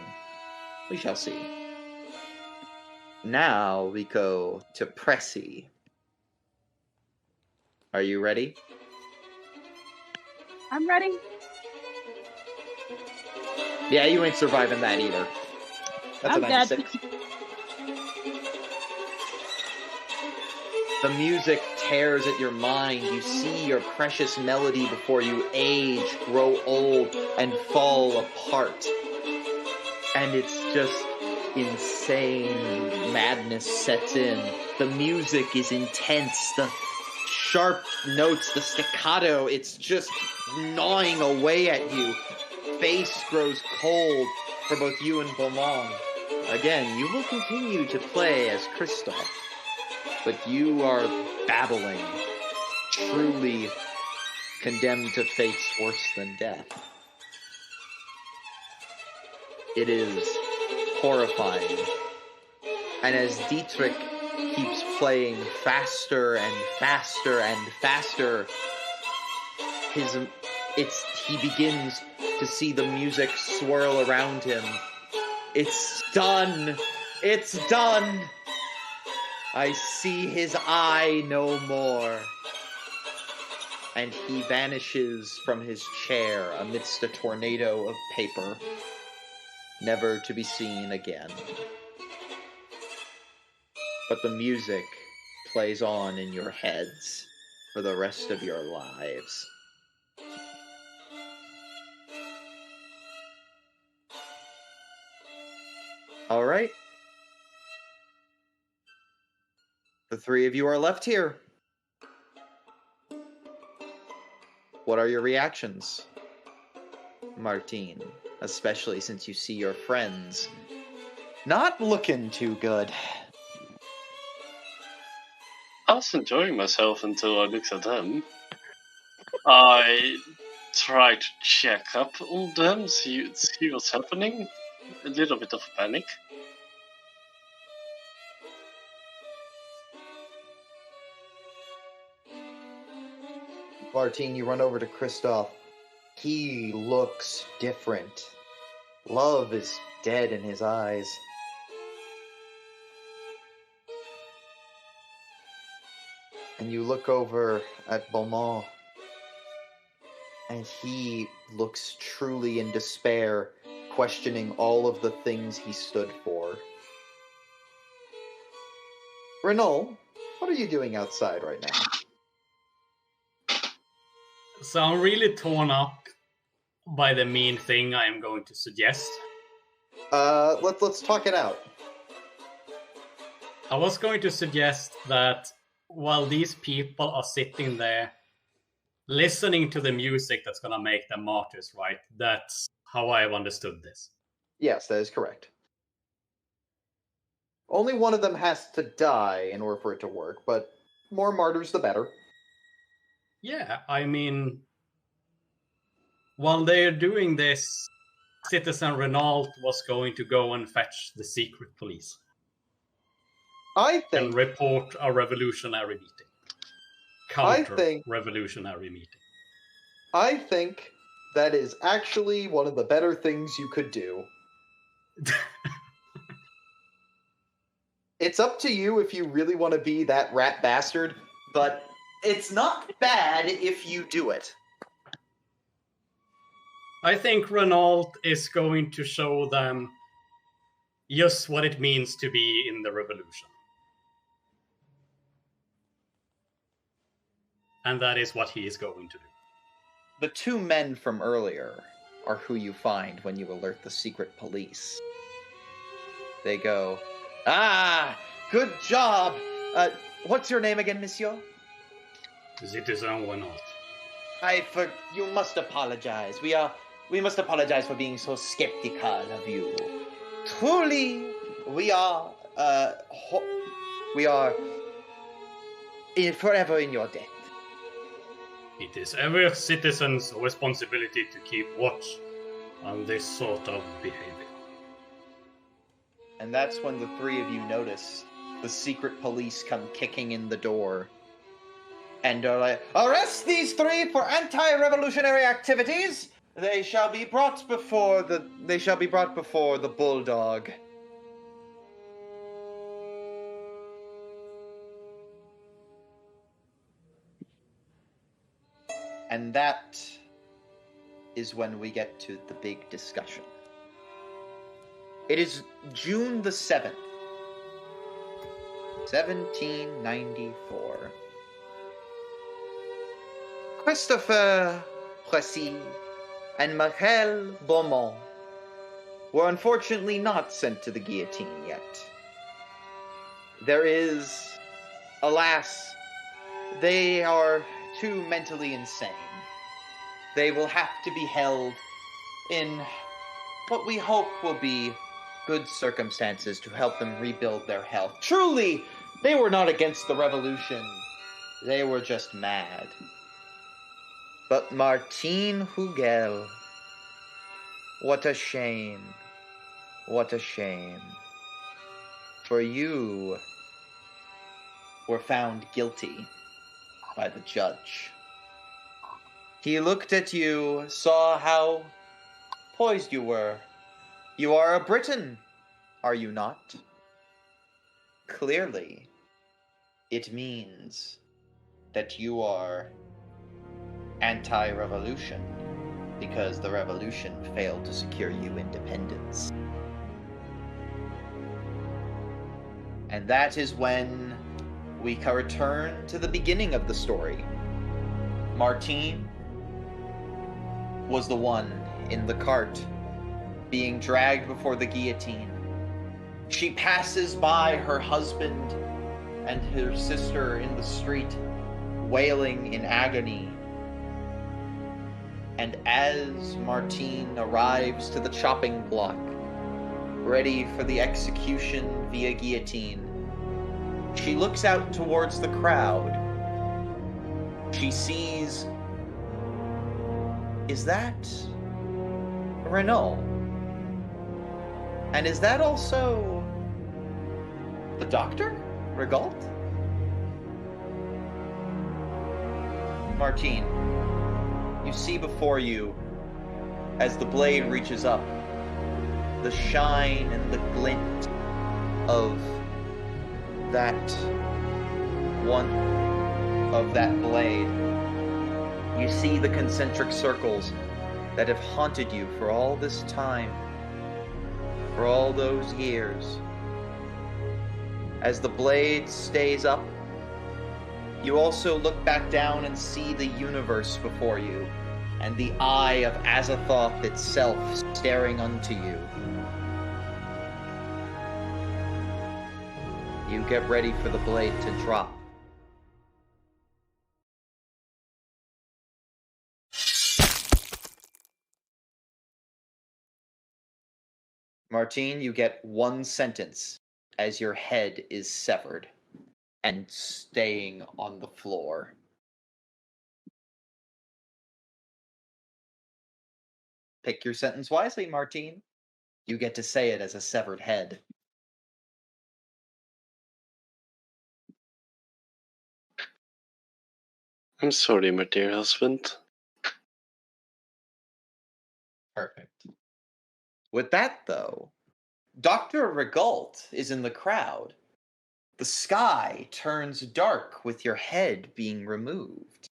We shall see. Now we go to Pressi. Are you ready? I'm ready. Yeah, you ain't surviving that either. That's I'm a dead. 96. The music tears at your mind. You see your precious melody before you age, grow old, and fall apart. And it's just insane. Madness sets in. The music is intense. The sharp notes, the staccato, it's just gnawing away at you. Face grows cold for both you and Beaumains. Again, you will continue to play as Christophe, but you are babbling, truly condemned to fates worse than death. It is horrifying. And as Dietrich keeps playing faster and faster and faster, he begins to see the music swirl around him. It's done! It's done! I see his eye no more. And he vanishes from his chair amidst a tornado of paper, never to be seen again. But the music plays on in your heads for the rest of your lives. All right. The three of you are left here. What are your reactions, Martiene? Especially since you see your friends not looking too good. I was enjoying myself until I looked at them. I tried to check up on them, see what's happening. A little bit of panic. Martiene, you run over to Christophe. He looks different. Love is dead in his eyes. And you look over at Beaumains, and he looks truly in despair, questioning all of the things he stood for. Renault, what are you doing outside right now? So I'm really torn up by the mean thing I am going to suggest. Let's talk it out. I was going to suggest that while these people are sitting there listening to the music that's going to make them martyrs, right? That's how I've understood this. Yes, that is correct. Only one of them has to die in order for it to work, but more martyrs the better. Yeah, I mean, While they're doing this, Citizen Renault was going to go and fetch the secret police I think and report a revolutionary meeting. Counter-revolutionary meeting. I think that is actually one of the better things you could do. It's up to you if you really want to be that rat bastard, but it's not bad if you do it. I think Renault is going to show them just what it means to be in the revolution. And that is what he is going to do. The two men from earlier are who you find when you alert the secret police. They go, "Ah, good job! What's your name again, monsieur?" Citizen Renault. You must apologize. We must apologize for being so skeptical of you. Truly, we are forever in your debt. It is every citizen's responsibility to keep watch on this sort of behavior. And that's when the three of you notice the secret police come kicking in the door and are like, "Arrest these three for anti-revolutionary activities! They shall be brought before the bulldog." And that is when we get to the big discussion. It is June the 7th, 1794. Christophe Pressi and Michel Beaumains were unfortunately not sent to the guillotine yet. There is, alas, they are too mentally insane. They will have to be held in what we hope will be good circumstances to help them rebuild their health. Truly, they were not against the revolution. They were just mad. But Martiene Hugel, what a shame. What a shame. For you were found guilty by the judge. He looked at you, saw how poised you were. You are a Briton, are you not? Clearly, it means that you are anti-revolution, because the revolution failed to secure you independence. And that is when we return to the beginning of the story. Martiene was the one in the cart, being dragged before the guillotine. She passes by her husband and her sister in the street, wailing in agony. And as Martiene arrives to the chopping block, ready for the execution via guillotine, she looks out towards the crowd. She sees, is that Renault? And is that also the doctor, Regault? Martiene, you see before you, as the blade reaches up, the shine and the glint of that blade. You see the concentric circles that have haunted you for all this time, for all those years. As the blade stays up, you also look back down and see the universe before you, and the eye of Azathoth itself staring unto you. You get ready for the blade to drop. Martiene, you get one sentence as your head is severed and staying on the floor. Pick your sentence wisely, Martiene. You get to say it as a severed head. I'm sorry, my dear husband. Perfect. With that, though, Dr. Regault is in the crowd. The sky turns dark with your head being removed.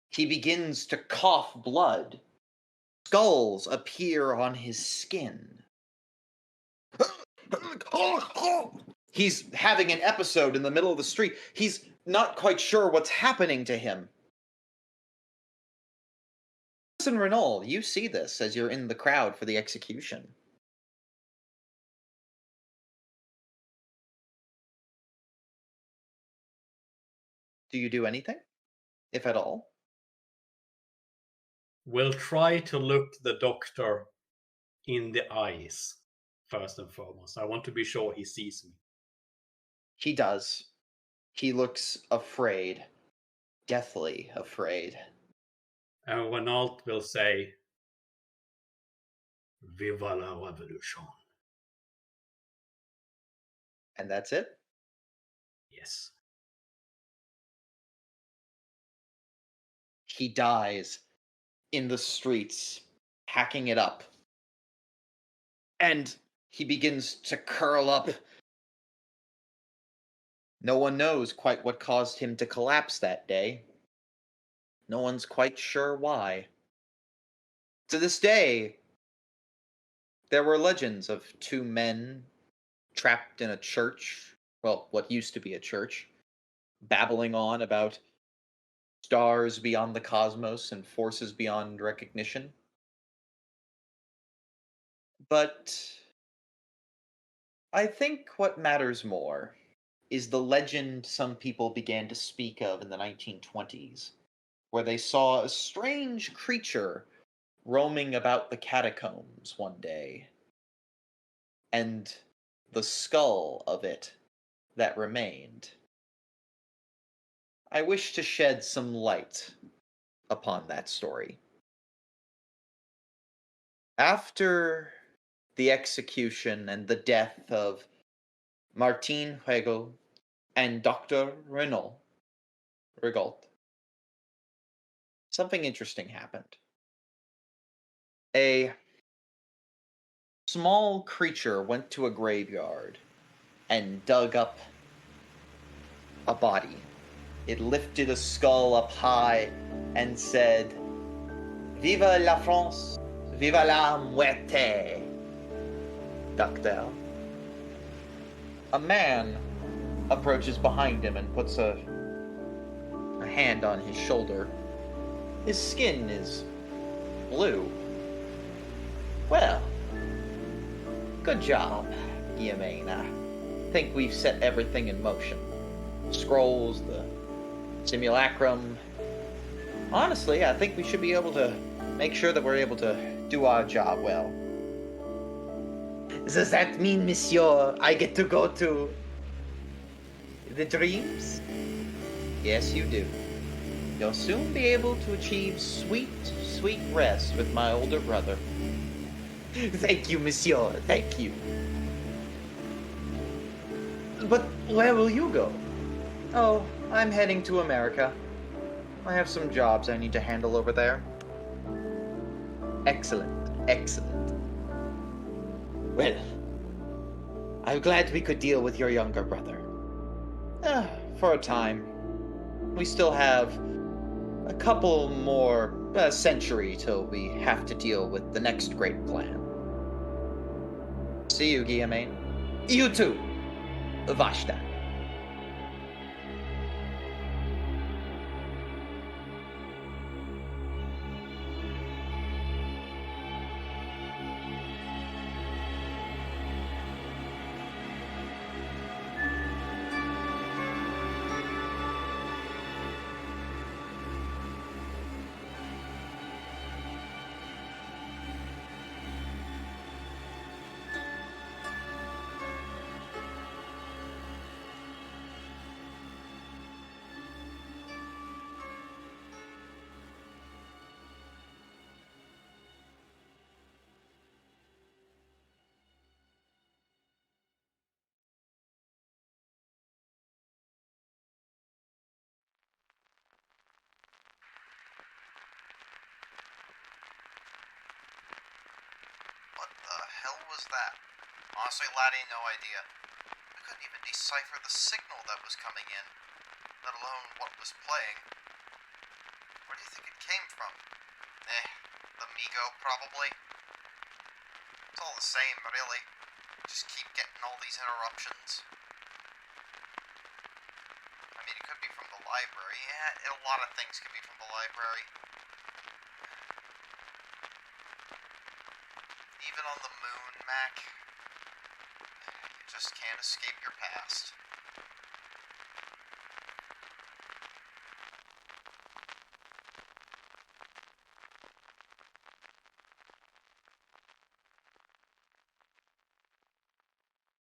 He begins to cough blood. Skulls appear on his skin. He's having an episode in the middle of the street. He's not quite sure what's happening to him. Listen, Renault, you see this as you're in the crowd for the execution. Do you do anything, if at all? We'll try to look the doctor in the eyes, first and foremost. I want to be sure he sees me. He does. He looks afraid. Deathly afraid. And Renault will say, Viva la Revolution. And that's it? Yes. He dies in the streets, hacking it up. And he begins to curl up. No one knows quite what caused him to collapse that day. No one's quite sure why. To this day, there were legends of two men trapped in a church, well, what used to be a church, babbling on about stars beyond the cosmos and forces beyond recognition. But I think what matters more is the legend some people began to speak of in the 1920s, where they saw a strange creature roaming about the catacombs one day, and the skull of it that remained. I wish to shed some light upon that story. After the execution and the death of Martiene Hugel and Dr. Regault, something interesting happened. A small creature went to a graveyard and dug up a body. It lifted a skull up high and said, Viva la France, viva la muerte, Docteur. A man approaches behind him and puts a hand on his shoulder. His skin is blue. Well, good job, Beaumains. I think we've set everything in motion. Scrolls, the simulacrum. Honestly, I think we should be able to make sure that we're able to do our job well. Does that mean, monsieur, I get to go to the dreams? Yes, you do. You'll soon be able to achieve sweet, sweet rest with my older brother. Thank you, monsieur. Thank you. But where will you go? Oh, I'm heading to America. I have some jobs I need to handle over there. Excellent, excellent. Well, I'm glad we could deal with your younger brother. For a time. We still have a couple more century till we have to deal with the next great plan. See you, Guillaume. You too, Vashta. was that? Honestly, laddie, no idea. We couldn't even decipher the signal that was coming in, let alone what was playing. Where do you think it came from? The Migo, probably. It's all the same, really. Just keep getting all these interruptions. I mean, it could be from the library. Yeah, a lot of things could be from the library. Even on the moon, Mac. You just can't escape your past.